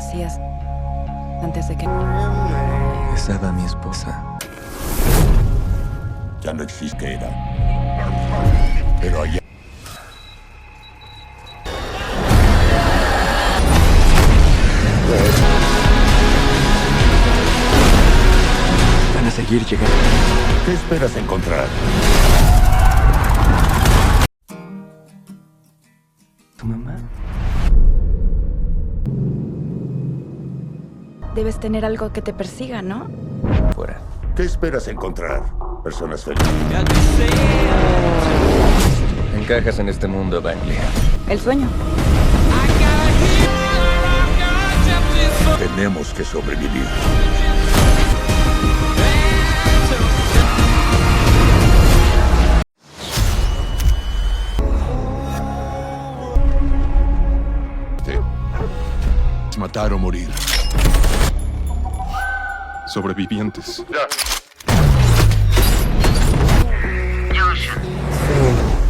hacías antes de que... Besaba a mi esposa. Ya no existe que era. Pero allá... Van a seguir llegando. ¿Qué esperas encontrar? ¿Tu mamá? Debes tener algo que te persiga, ¿no? Fuera. ¿Qué esperas encontrar? Personas felices. Encajas en este mundo, Bangley. El sueño. Tenemos que sobrevivir. Matar o morir. Sobrevivientes.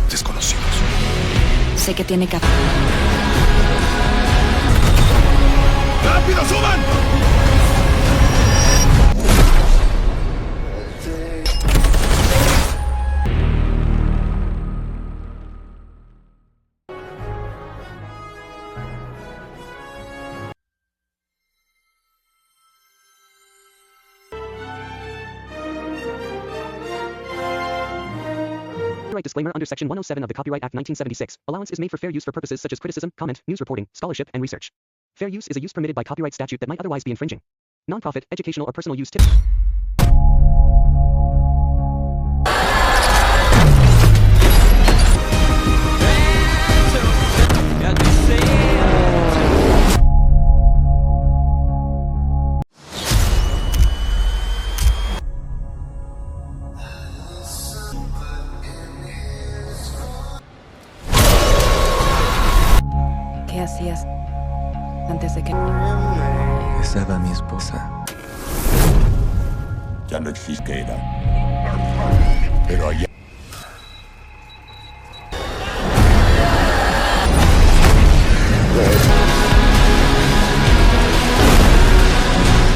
Desconocidos. Sé que tiene que... ¡Rápido, suban! Copyright disclaimer under Section 107 of the Copyright Act 1976. Allowance is made for fair use for purposes such as criticism, comment, news reporting, scholarship, and research. Fair use is a use permitted by copyright statute that might otherwise be infringing. Non-profit, educational, or personal use typically... ¿Qué hacías antes de que... Besaba a mi esposa. Ya no existe que era. Pero allá...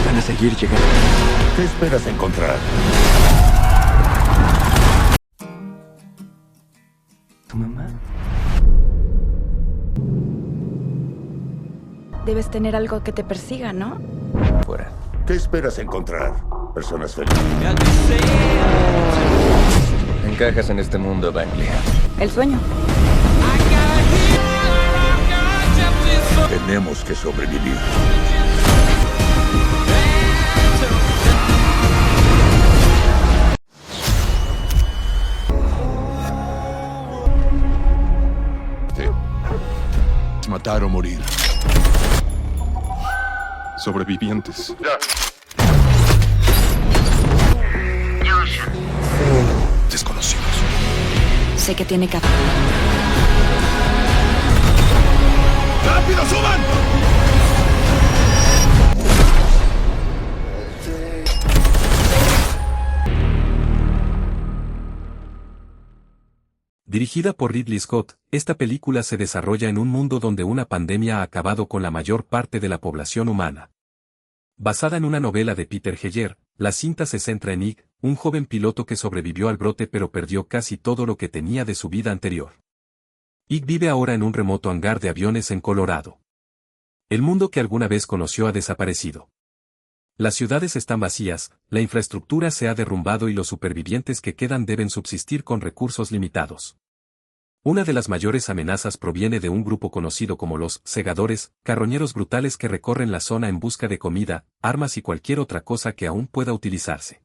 Van a seguir llegando. ¿Qué esperas encontrar? ¿Tu mamá? Debes tener algo que te persiga, ¿no? Fuera. ¿Qué esperas encontrar? Personas felices. Encajas en este mundo, Bangley. El sueño. Tenemos que sobrevivir. Matar o morir. Sobrevivientes. Desconocidos. Sé que tiene que... ¡Rápido, suban! Dirigida por Ridley Scott, esta película se desarrolla en un mundo donde una pandemia ha acabado con la mayor parte de la población humana. Basada en una novela de Peter Heyer, la cinta se centra en Ig, un joven piloto que sobrevivió al brote pero perdió casi todo lo que tenía de su vida anterior. Ig vive ahora en un remoto hangar de aviones en Colorado. El mundo que alguna vez conoció ha desaparecido. Las ciudades están vacías, la infraestructura se ha derrumbado y los supervivientes que quedan deben subsistir con recursos limitados. Una de las mayores amenazas proviene de un grupo conocido como los segadores, carroñeros brutales que recorren la zona en busca de comida, armas y cualquier otra cosa que aún pueda utilizarse.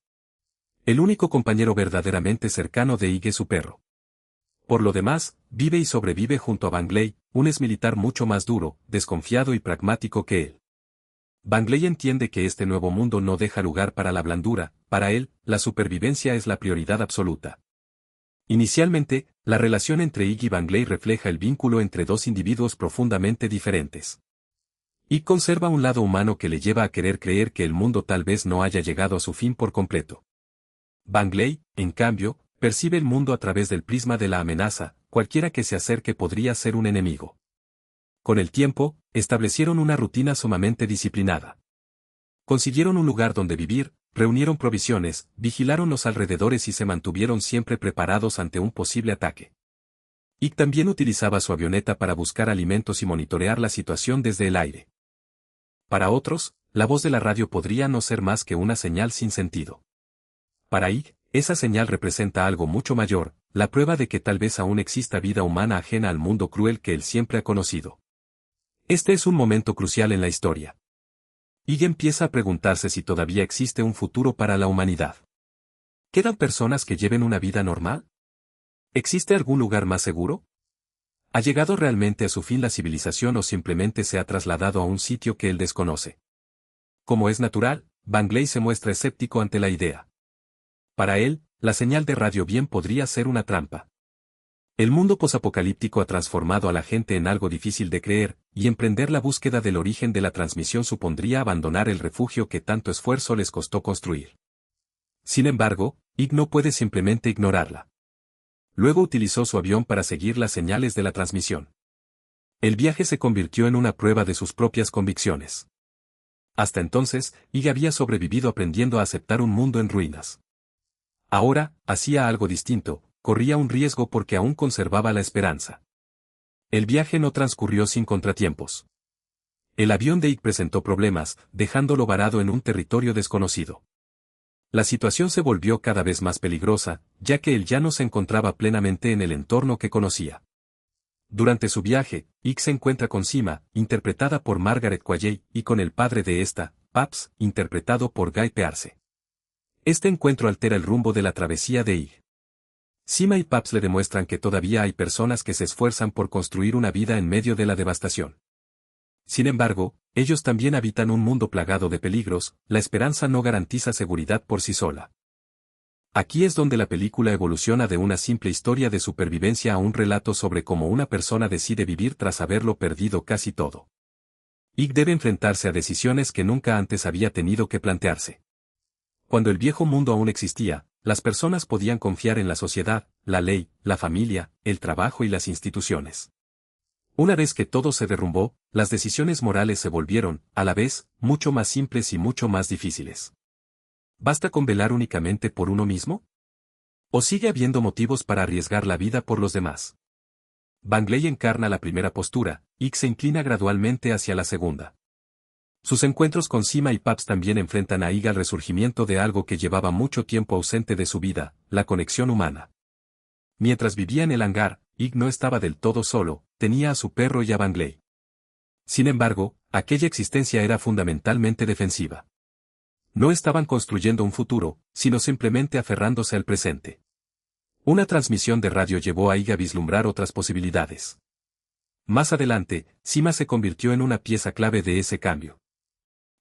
El único compañero verdaderamente cercano de Ig es su perro. Por lo demás, vive y sobrevive junto a Bangley, un exmilitar mucho más duro, desconfiado y pragmático que él. Bangley entiende que este nuevo mundo no deja lugar para la blandura, para él, la supervivencia es la prioridad absoluta. Inicialmente, la relación entre Ig y Bangley refleja el vínculo entre dos individuos profundamente diferentes. Ig conserva un lado humano que le lleva a querer creer que el mundo tal vez no haya llegado a su fin por completo. Bangley, en cambio, percibe el mundo a través del prisma de la amenaza, cualquiera que se acerque podría ser un enemigo. Con el tiempo, establecieron una rutina sumamente disciplinada. Consiguieron un lugar donde vivir, reunieron provisiones, vigilaron los alrededores y se mantuvieron siempre preparados ante un posible ataque. Ig también utilizaba su avioneta para buscar alimentos y monitorear la situación desde el aire. Para otros, la voz de la radio podría no ser más que una señal sin sentido. Para Ig, esa señal representa algo mucho mayor, la prueba de que tal vez aún exista vida humana ajena al mundo cruel que él siempre ha conocido. Este es un momento crucial en la historia. Ig empieza a preguntarse si todavía existe un futuro para la humanidad. ¿Quedan personas que lleven una vida normal? ¿Existe algún lugar más seguro? ¿Ha llegado realmente a su fin la civilización o simplemente se ha trasladado a un sitio que él desconoce? Como es natural, Bangley se muestra escéptico ante la idea. Para él, la señal de radio bien podría ser una trampa. El mundo posapocalíptico ha transformado a la gente en algo difícil de creer, y emprender la búsqueda del origen de la transmisión supondría abandonar el refugio que tanto esfuerzo les costó construir. Sin embargo, Ig no puede simplemente ignorarla. Luego utilizó su avión para seguir las señales de la transmisión. El viaje se convirtió en una prueba de sus propias convicciones. Hasta entonces, Ig había sobrevivido aprendiendo a aceptar un mundo en ruinas. Ahora, hacía algo distinto. Corría un riesgo porque aún conservaba la esperanza. El viaje no transcurrió sin contratiempos. El avión de Ig presentó problemas, dejándolo varado en un territorio desconocido. La situación se volvió cada vez más peligrosa, ya que él ya no se encontraba plenamente en el entorno que conocía. Durante su viaje, Ig se encuentra con Sima, interpretada por Margaret Qualley, y con el padre de esta, Paps, interpretado por Guy Pearce. Este encuentro altera el rumbo de la travesía de Ig. Sima y Paps le demuestran que todavía hay personas que se esfuerzan por construir una vida en medio de la devastación. Sin embargo, ellos también habitan un mundo plagado de peligros, la esperanza no garantiza seguridad por sí sola. Aquí es donde la película evoluciona de una simple historia de supervivencia a un relato sobre cómo una persona decide vivir tras haberlo perdido casi todo. Ig debe enfrentarse a decisiones que nunca antes había tenido que plantearse. Cuando el viejo mundo aún existía, las personas podían confiar en la sociedad, la ley, la familia, el trabajo y las instituciones. Una vez que todo se derrumbó, las decisiones morales se volvieron, a la vez, mucho más simples y mucho más difíciles. ¿Basta con velar únicamente por uno mismo? ¿O sigue habiendo motivos para arriesgar la vida por los demás? Bangley encarna la primera postura, Ig se inclina gradualmente hacia la segunda. Sus encuentros con Sima y Paps también enfrentan a Ig al resurgimiento de algo que llevaba mucho tiempo ausente de su vida, la conexión humana. Mientras vivía en el hangar, Ig no estaba del todo solo, tenía a su perro y a Bangley. Sin embargo, aquella existencia era fundamentalmente defensiva. No estaban construyendo un futuro, sino simplemente aferrándose al presente. Una transmisión de radio llevó a Ig a vislumbrar otras posibilidades. Más adelante, Sima se convirtió en una pieza clave de ese cambio.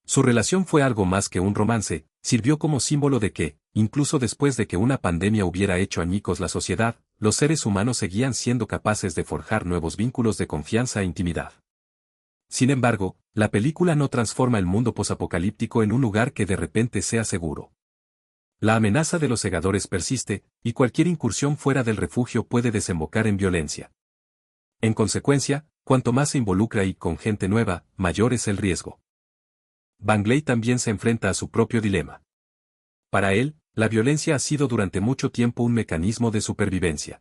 Su relación fue algo más que un romance, sirvió como símbolo de que, incluso después de que una pandemia hubiera hecho añicos la sociedad, los seres humanos seguían siendo capaces de forjar nuevos vínculos de confianza e intimidad. Sin embargo, la película no transforma el mundo posapocalíptico en un lugar que de repente sea seguro. La amenaza de los segadores persiste, y cualquier incursión fuera del refugio puede desembocar en violencia. En consecuencia, cuanto más se involucra y con gente nueva, mayor es el riesgo. Bangley también se enfrenta a su propio dilema. Para él, la violencia ha sido durante mucho tiempo un mecanismo de supervivencia.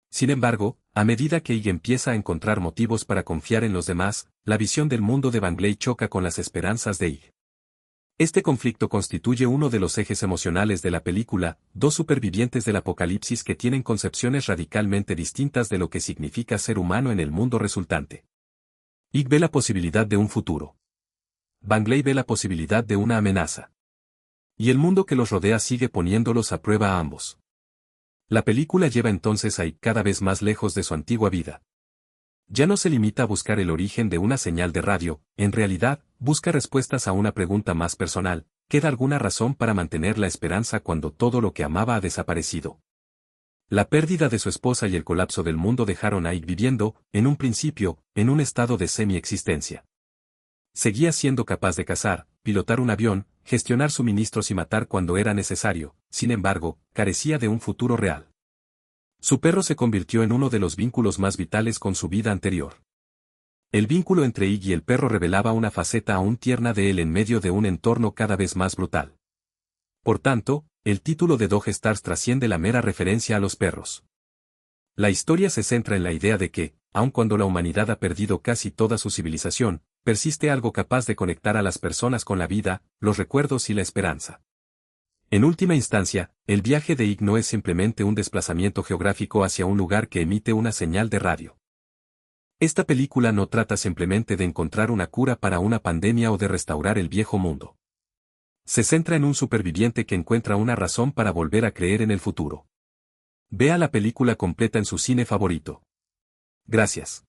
Sin embargo, a medida que Ig empieza a encontrar motivos para confiar en los demás, la visión del mundo de Bangley choca con las esperanzas de Ig. Este conflicto constituye uno de los ejes emocionales de la película, dos supervivientes del apocalipsis que tienen concepciones radicalmente distintas de lo que significa ser humano en el mundo resultante. Ig ve la posibilidad de un futuro. Bangley ve la posibilidad de una amenaza. Y el mundo que los rodea sigue poniéndolos a prueba a ambos. La película lleva entonces a Ig cada vez más lejos de su antigua vida. Ya no se limita a buscar el origen de una señal de radio, en realidad, busca respuestas a una pregunta más personal: ¿queda alguna razón para mantener la esperanza cuando todo lo que amaba ha desaparecido? La pérdida de su esposa y el colapso del mundo dejaron a Ig viviendo, en un principio, en un estado de semi-existencia. Seguía siendo capaz de cazar, pilotar un avión, gestionar suministros y matar cuando era necesario, sin embargo, carecía de un futuro real. Su perro se convirtió en uno de los vínculos más vitales con su vida anterior. El vínculo entre Ig y el perro revelaba una faceta aún tierna de él en medio de un entorno cada vez más brutal. Por tanto, el título de Dog Stars trasciende la mera referencia a los perros. La historia se centra en la idea de que, aun cuando la humanidad ha perdido casi toda su civilización, persiste algo capaz de conectar a las personas con la vida, los recuerdos y la esperanza. En última instancia, el viaje de Ig no es simplemente un desplazamiento geográfico hacia un lugar que emite una señal de radio. Esta película no trata simplemente de encontrar una cura para una pandemia o de restaurar el viejo mundo. Se centra en un superviviente que encuentra una razón para volver a creer en el futuro. Vea la película completa en su cine favorito. Gracias.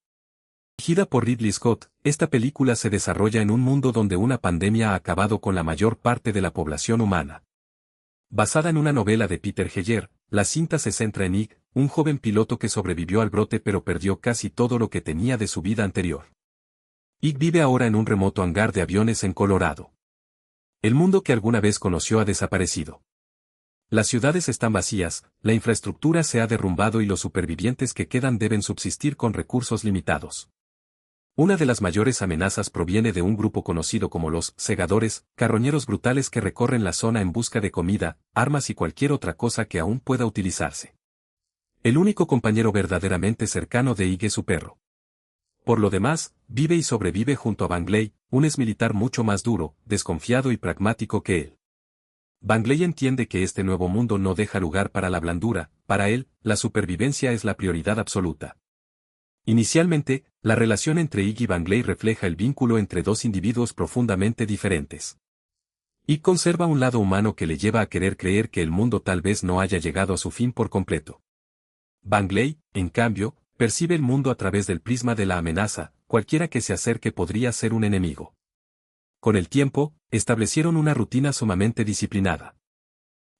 Dirigida por Ridley Scott, esta película se desarrolla en un mundo donde una pandemia ha acabado con la mayor parte de la población humana. Basada en una novela de Peter Heyer, la cinta se centra en Ig, un joven piloto que sobrevivió al brote pero perdió casi todo lo que tenía de su vida anterior. Ig vive ahora en un remoto hangar de aviones en Colorado. El mundo que alguna vez conoció ha desaparecido. Las ciudades están vacías, la infraestructura se ha derrumbado y los supervivientes que quedan deben subsistir con recursos limitados. Una de las mayores amenazas proviene de un grupo conocido como los segadores, carroñeros brutales que recorren la zona en busca de comida, armas y cualquier otra cosa que aún pueda utilizarse. El único compañero verdaderamente cercano de Ig es su perro. Por lo demás, vive y sobrevive junto a Bangley, un exmilitar mucho más duro, desconfiado y pragmático que él. Bangley entiende que este nuevo mundo no deja lugar para la blandura, para él, la supervivencia es la prioridad absoluta. Inicialmente, la relación entre Ig y Bangley refleja el vínculo entre dos individuos profundamente diferentes. Ig conserva un lado humano que le lleva a querer creer que el mundo tal vez no haya llegado a su fin por completo. Bangley, en cambio, percibe el mundo a través del prisma de la amenaza, cualquiera que se acerque podría ser un enemigo. Con el tiempo, establecieron una rutina sumamente disciplinada.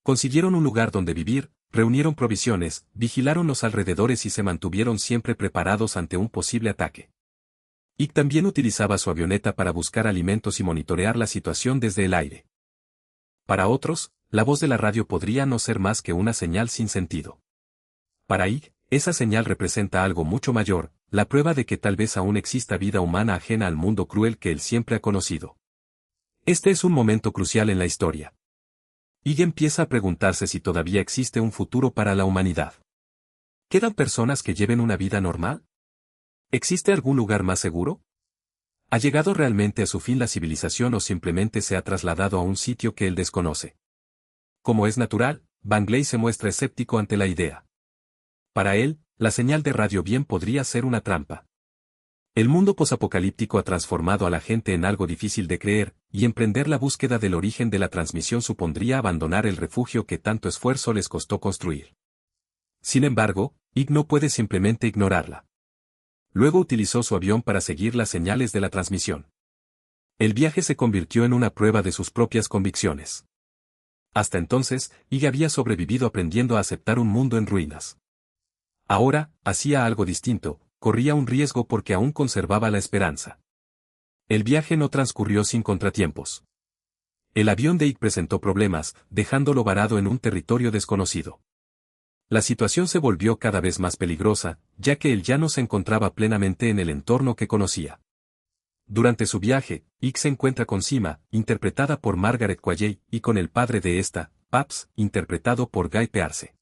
Consiguieron un lugar donde vivir, reunieron provisiones, vigilaron los alrededores y se mantuvieron siempre preparados ante un posible ataque. Ig también utilizaba su avioneta para buscar alimentos y monitorear la situación desde el aire. Para otros, la voz de la radio podría no ser más que una señal sin sentido. Para Ig, esa señal representa algo mucho mayor, la prueba de que tal vez aún exista vida humana ajena al mundo cruel que él siempre ha conocido. Este es un momento crucial en la historia. Ig empieza a preguntarse si todavía existe un futuro para la humanidad. ¿Quedan personas que lleven una vida normal? ¿Existe algún lugar más seguro? ¿Ha llegado realmente a su fin la civilización o simplemente se ha trasladado a un sitio que él desconoce? Como es natural, Bangley se muestra escéptico ante la idea. Para él, la señal de radio bien podría ser una trampa. El mundo posapocalíptico ha transformado a la gente en algo difícil de creer, y emprender la búsqueda del origen de la transmisión supondría abandonar el refugio que tanto esfuerzo les costó construir. Sin embargo, Ig no puede simplemente ignorarla. Luego utilizó su avión para seguir las señales de la transmisión. El viaje se convirtió en una prueba de sus propias convicciones. Hasta entonces, Ig había sobrevivido aprendiendo a aceptar un mundo en ruinas. Ahora, hacía algo distinto, corría un riesgo porque aún conservaba la esperanza. El viaje no transcurrió sin contratiempos. El avión de Ig presentó problemas, dejándolo varado en un territorio desconocido. La situación se volvió cada vez más peligrosa, ya que él ya no se encontraba plenamente en el entorno que conocía. Durante su viaje, Ig se encuentra con Sima, interpretada por Margaret Qualley, y con el padre de esta, Paps, interpretado por Guy Pearce.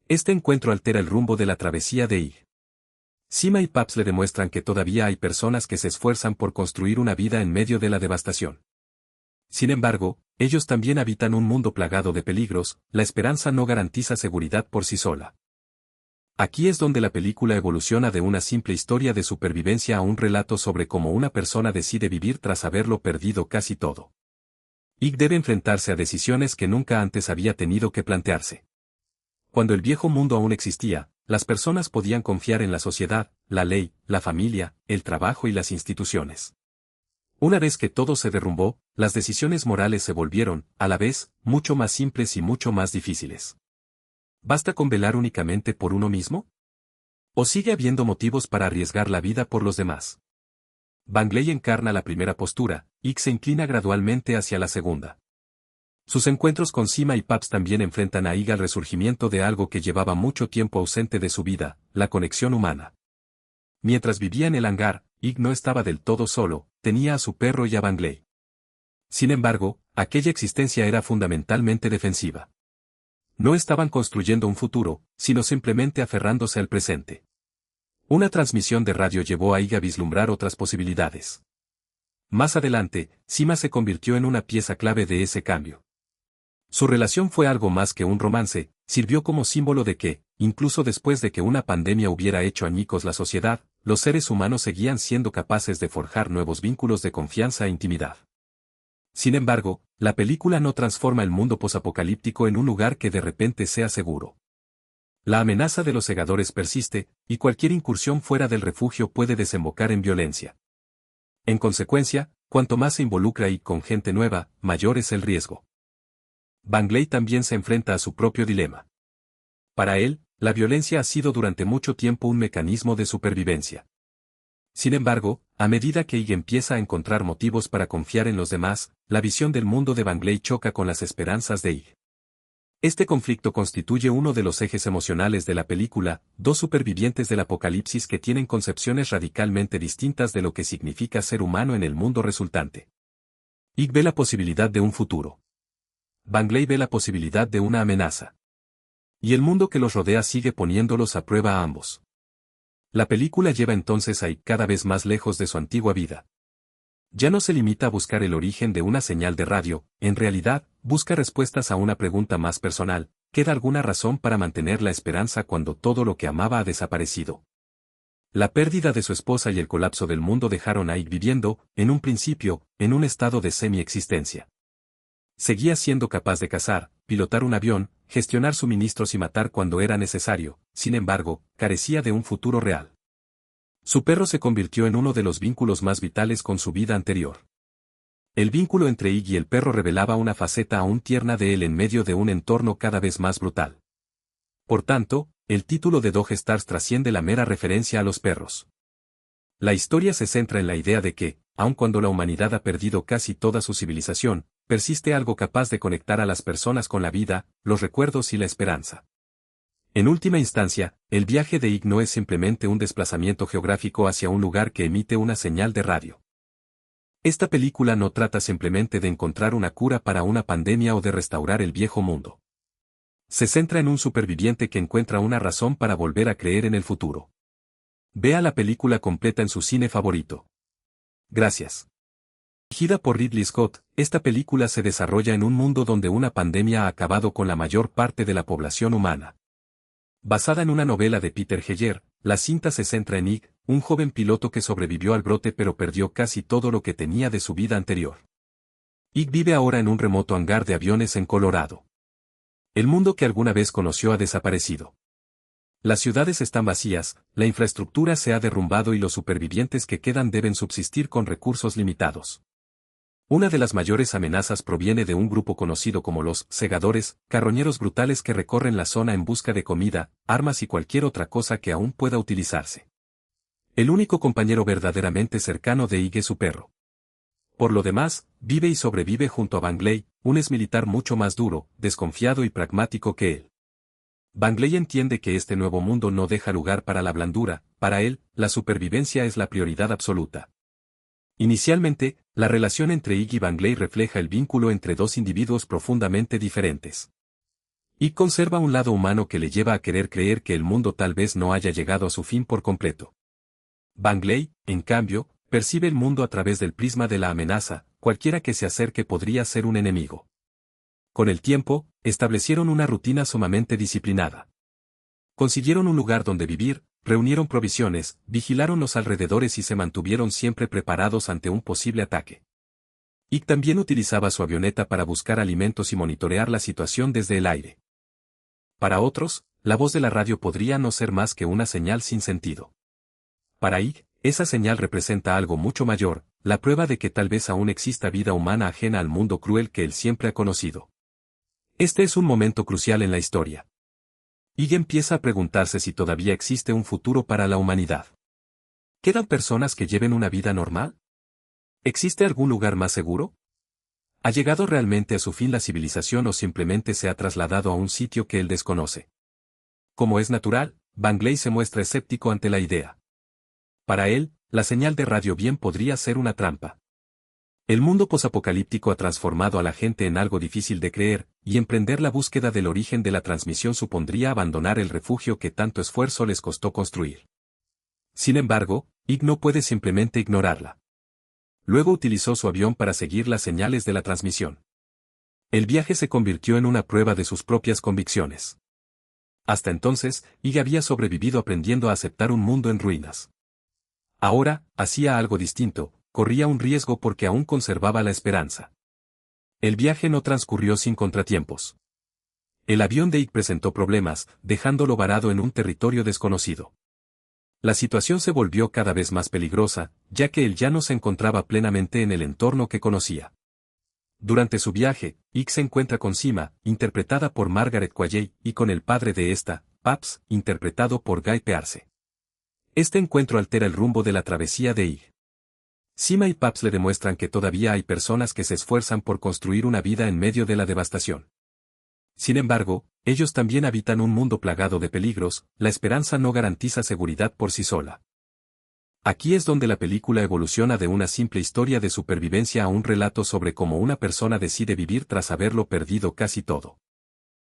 Este encuentro altera el rumbo de la travesía de Ig. Sima y Paps le demuestran que todavía hay personas que se esfuerzan por construir una vida en medio de la devastación. Sin embargo, ellos también habitan un mundo plagado de peligros, la esperanza no garantiza seguridad por sí sola. Aquí es donde la película evoluciona de una simple historia de supervivencia a un relato sobre cómo una persona decide vivir tras haberlo perdido casi todo. Ig debe enfrentarse a decisiones que nunca antes había tenido que plantearse. Cuando el viejo mundo aún existía, las personas podían confiar en la sociedad, la ley, la familia, el trabajo y las instituciones. Una vez que todo se derrumbó, las decisiones morales se volvieron, a la vez, mucho más simples y mucho más difíciles. ¿Basta con velar únicamente por uno mismo? ¿O sigue habiendo motivos para arriesgar la vida por los demás? Bangley encarna la primera postura, Ig se inclina gradualmente hacia la segunda. Sus encuentros con Sima y Paps también enfrentan a Ig al resurgimiento de algo que llevaba mucho tiempo ausente de su vida, la conexión humana. Mientras vivía en el hangar, Ig no estaba del todo solo, tenía a su perro y a Bangley. Sin embargo, aquella existencia era fundamentalmente defensiva. No estaban construyendo un futuro, sino simplemente aferrándose al presente. Una transmisión de radio llevó a Ig a vislumbrar otras posibilidades. Más adelante, Sima se convirtió en una pieza clave de ese cambio. Su relación fue algo más que un romance, sirvió como símbolo de que, incluso después de que una pandemia hubiera hecho añicos la sociedad, los seres humanos seguían siendo capaces de forjar nuevos vínculos de confianza e intimidad. Sin embargo, la película no transforma el mundo posapocalíptico en un lugar que de repente sea seguro. La amenaza de los segadores persiste, y cualquier incursión fuera del refugio puede desembocar en violencia. En consecuencia, cuanto más se involucra y con gente nueva, mayor es el riesgo. Bangley también se enfrenta a su propio dilema. Para él, la violencia ha sido durante mucho tiempo un mecanismo de supervivencia. Sin embargo, a medida que Ig empieza a encontrar motivos para confiar en los demás, la visión del mundo de Bangley choca con las esperanzas de Ig. Este conflicto constituye uno de los ejes emocionales de la película, dos supervivientes del apocalipsis que tienen concepciones radicalmente distintas de lo que significa ser humano en el mundo resultante. Ig ve la posibilidad de un futuro. Bangley ve la posibilidad de una amenaza. Y el mundo que los rodea sigue poniéndolos a prueba a ambos. La película lleva entonces a Ig cada vez más lejos de su antigua vida. Ya no se limita a buscar el origen de una señal de radio, en realidad, busca respuestas a una pregunta más personal: ¿queda alguna razón para mantener la esperanza cuando todo lo que amaba ha desaparecido? La pérdida de su esposa y el colapso del mundo dejaron a Ig viviendo, en un principio, en un estado de semi-existencia. Seguía siendo capaz de cazar, pilotar un avión, gestionar suministros y matar cuando era necesario, sin embargo, carecía de un futuro real. Su perro se convirtió en uno de los vínculos más vitales con su vida anterior. El vínculo entre Ig y el perro revelaba una faceta aún tierna de él en medio de un entorno cada vez más brutal. Por tanto, el título de Dog Stars trasciende la mera referencia a los perros. La historia se centra en la idea de que, aun cuando la humanidad ha perdido casi toda su civilización, persiste algo capaz de conectar a las personas con la vida, los recuerdos y la esperanza. En última instancia, el viaje de Ig no es simplemente un desplazamiento geográfico hacia un lugar que emite una señal de radio. Esta película no trata simplemente de encontrar una cura para una pandemia o de restaurar el viejo mundo. Se centra en un superviviente que encuentra una razón para volver a creer en el futuro. Vea la película completa en su cine favorito. Gracias. Dirigida por Ridley Scott, esta película se desarrolla en un mundo donde una pandemia ha acabado con la mayor parte de la población humana. Basada en una novela de Peter Heyer, la cinta se centra en Ig, un joven piloto que sobrevivió al brote pero perdió casi todo lo que tenía de su vida anterior. Ig vive ahora en un remoto hangar de aviones en Colorado. El mundo que alguna vez conoció ha desaparecido. Las ciudades están vacías, la infraestructura se ha derrumbado y los supervivientes que quedan deben subsistir con recursos limitados. Una de las mayores amenazas proviene de un grupo conocido como los segadores, carroñeros brutales que recorren la zona en busca de comida, armas y cualquier otra cosa que aún pueda utilizarse. El único compañero verdaderamente cercano de Ig es su perro. Por lo demás, vive y sobrevive junto a Bangley, un exmilitar mucho más duro, desconfiado y pragmático que él. Bangley entiende que este nuevo mundo no deja lugar para la blandura, para él, la supervivencia es la prioridad absoluta. Inicialmente, la relación entre Ig y Bangley refleja el vínculo entre dos individuos profundamente diferentes. Ig conserva un lado humano que le lleva a querer creer que el mundo tal vez no haya llegado a su fin por completo. Bangley, en cambio, percibe el mundo a través del prisma de la amenaza, cualquiera que se acerque podría ser un enemigo. Con el tiempo, establecieron una rutina sumamente disciplinada. Consiguieron un lugar donde vivir, reunieron provisiones, vigilaron los alrededores y se mantuvieron siempre preparados ante un posible ataque. Ig también utilizaba su avioneta para buscar alimentos y monitorear la situación desde el aire. Para otros, la voz de la radio podría no ser más que una señal sin sentido. Para Ig, esa señal representa algo mucho mayor, la prueba de que tal vez aún exista vida humana ajena al mundo cruel que él siempre ha conocido. Este es un momento crucial en la historia. Ig empieza a preguntarse si todavía existe un futuro para la humanidad. ¿Quedan personas que lleven una vida normal? ¿Existe algún lugar más seguro? ¿Ha llegado realmente a su fin la civilización o simplemente se ha trasladado a un sitio que él desconoce? Como es natural, Bangley se muestra escéptico ante la idea. Para él, la señal de radio bien podría ser una trampa. El mundo posapocalíptico ha transformado a la gente en algo difícil de creer, y emprender la búsqueda del origen de la transmisión supondría abandonar el refugio que tanto esfuerzo les costó construir. Sin embargo, Ig no puede simplemente ignorarla. Luego utilizó su avión para seguir las señales de la transmisión. El viaje se convirtió en una prueba de sus propias convicciones. Hasta entonces, Ig había sobrevivido aprendiendo a aceptar un mundo en ruinas. Ahora, hacía algo distinto, corría un riesgo porque aún conservaba la esperanza. El viaje no transcurrió sin contratiempos. El avión de Ig presentó problemas, dejándolo varado en un territorio desconocido. La situación se volvió cada vez más peligrosa, ya que él ya no se encontraba plenamente en el entorno que conocía. Durante su viaje, Ig se encuentra con Sima, interpretada por Margaret Qualley, y con el padre de esta, Paps, interpretado por Guy Pearce. Este encuentro altera el rumbo de la travesía de Ig. Sima y Paps le demuestran que todavía hay personas que se esfuerzan por construir una vida en medio de la devastación. Sin embargo, ellos también habitan un mundo plagado de peligros, la esperanza no garantiza seguridad por sí sola. Aquí es donde la película evoluciona de una simple historia de supervivencia a un relato sobre cómo una persona decide vivir tras haberlo perdido casi todo.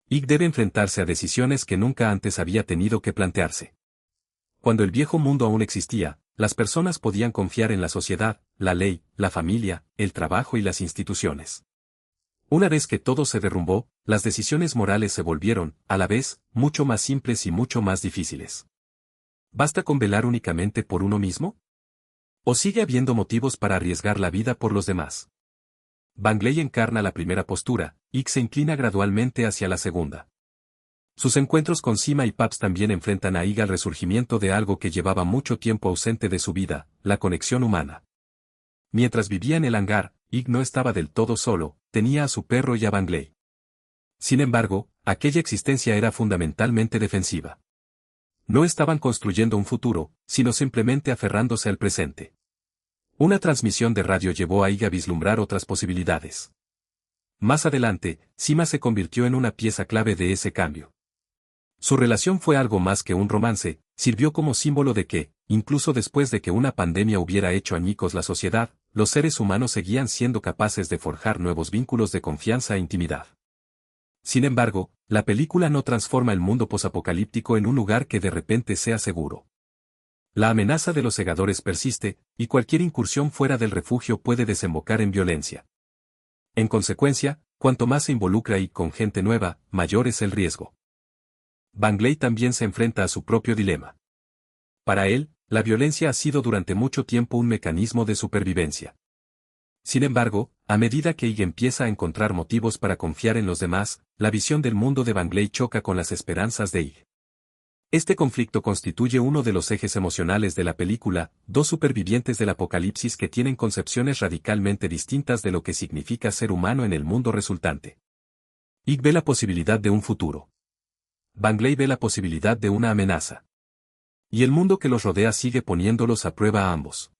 Ig debe enfrentarse a decisiones que nunca antes había tenido que plantearse. Cuando el viejo mundo aún existía, las personas podían confiar en la sociedad, la ley, la familia, el trabajo y las instituciones. Una vez que todo se derrumbó, las decisiones morales se volvieron, a la vez, mucho más simples y mucho más difíciles. ¿Basta con velar únicamente por uno mismo? ¿O sigue habiendo motivos para arriesgar la vida por los demás? Bangley encarna la primera postura, Ig se inclina gradualmente hacia la segunda. Sus encuentros con Sima y Paps también enfrentan a Ig al resurgimiento de algo que llevaba mucho tiempo ausente de su vida, la conexión humana. Mientras vivía en el hangar, Ig no estaba del todo solo, tenía a su perro y a Bangley. Sin embargo, aquella existencia era fundamentalmente defensiva. No estaban construyendo un futuro, sino simplemente aferrándose al presente. Una transmisión de radio llevó a Ig a vislumbrar otras posibilidades. Más adelante, Sima se convirtió en una pieza clave de ese cambio. Su relación fue algo más que un romance, sirvió como símbolo de que, incluso después de que una pandemia hubiera hecho añicos la sociedad, los seres humanos seguían siendo capaces de forjar nuevos vínculos de confianza e intimidad. Sin embargo, la película no transforma el mundo posapocalíptico en un lugar que de repente sea seguro. La amenaza de los segadores persiste, y cualquier incursión fuera del refugio puede desembocar en violencia. En consecuencia, cuanto más se involucra Ig con gente nueva, mayor es el riesgo. Bangley también se enfrenta a su propio dilema. Para él, la violencia ha sido durante mucho tiempo un mecanismo de supervivencia. Sin embargo, a medida que Ig empieza a encontrar motivos para confiar en los demás, la visión del mundo de Bangley choca con las esperanzas de Ig. Este conflicto constituye uno de los ejes emocionales de la película, dos supervivientes del apocalipsis que tienen concepciones radicalmente distintas de lo que significa ser humano en el mundo resultante. Ig ve la posibilidad de un futuro. Bangley ve la posibilidad de una amenaza. Y el mundo que los rodea sigue poniéndolos a prueba a ambos.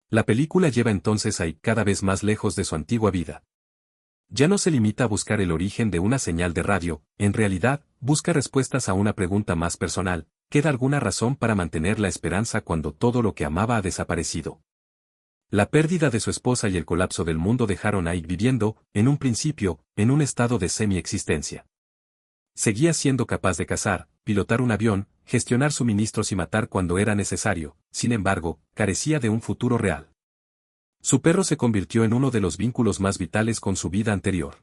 La película lleva entonces a Ig cada vez más lejos de su antigua vida. Ya no se limita a buscar el origen de una señal de radio, en realidad, busca respuestas a una pregunta más personal: ¿queda alguna razón para mantener la esperanza cuando todo lo que amaba ha desaparecido? La pérdida de su esposa y el colapso del mundo dejaron a Ig viviendo, en un principio, en un estado de semi-existencia. Seguía siendo capaz de cazar, pilotar un avión, gestionar suministros y matar cuando era necesario, sin embargo, carecía de un futuro real. Su perro se convirtió en uno de los vínculos más vitales con su vida anterior.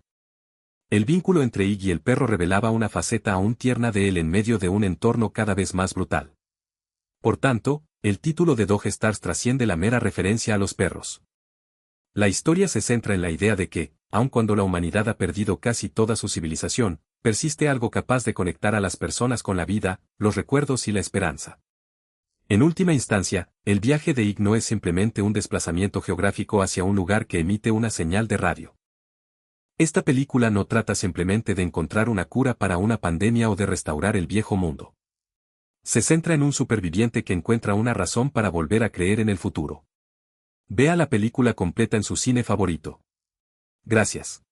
El vínculo entre Ig y el perro revelaba una faceta aún tierna de él en medio de un entorno cada vez más brutal. Por tanto, el título de Dog Stars trasciende la mera referencia a los perros. La historia se centra en la idea de que, aun cuando la humanidad ha perdido casi toda su civilización, persiste algo capaz de conectar a las personas con la vida, los recuerdos y la esperanza. En última instancia, el viaje de Ig no es simplemente un desplazamiento geográfico hacia un lugar que emite una señal de radio. Esta película no trata simplemente de encontrar una cura para una pandemia o de restaurar el viejo mundo. Se centra en un superviviente que encuentra una razón para volver a creer en el futuro. Vea la película completa en su cine favorito. Gracias.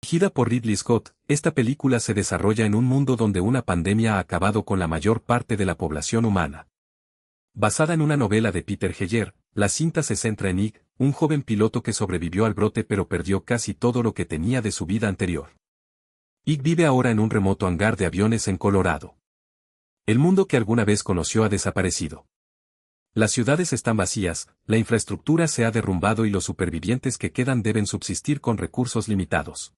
Dirigida por Ridley Scott, esta película se desarrolla en un mundo donde una pandemia ha acabado con la mayor parte de la población humana. Basada en una novela de Peter Heyer, la cinta se centra en Ig, un joven piloto que sobrevivió al brote pero perdió casi todo lo que tenía de su vida anterior. Ig vive ahora en un remoto hangar de aviones en Colorado. El mundo que alguna vez conoció ha desaparecido. Las ciudades están vacías, la infraestructura se ha derrumbado y los supervivientes que quedan deben subsistir con recursos limitados.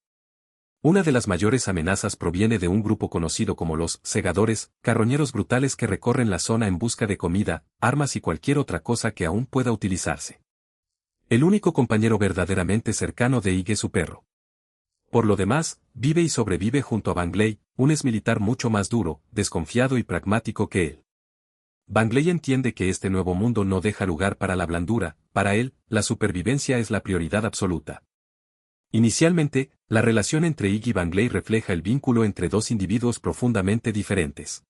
Una de las mayores amenazas proviene de un grupo conocido como los segadores, carroñeros brutales que recorren la zona en busca de comida, armas y cualquier otra cosa que aún pueda utilizarse. El único compañero verdaderamente cercano de Ig es su perro. Por lo demás, vive y sobrevive junto a Bangley, un exmilitar mucho más duro, desconfiado y pragmático que él. Bangley entiende que este nuevo mundo no deja lugar para la blandura, para él, la supervivencia es la prioridad absoluta. Inicialmente, la relación entre Ig y Bangley refleja el vínculo entre dos individuos profundamente diferentes.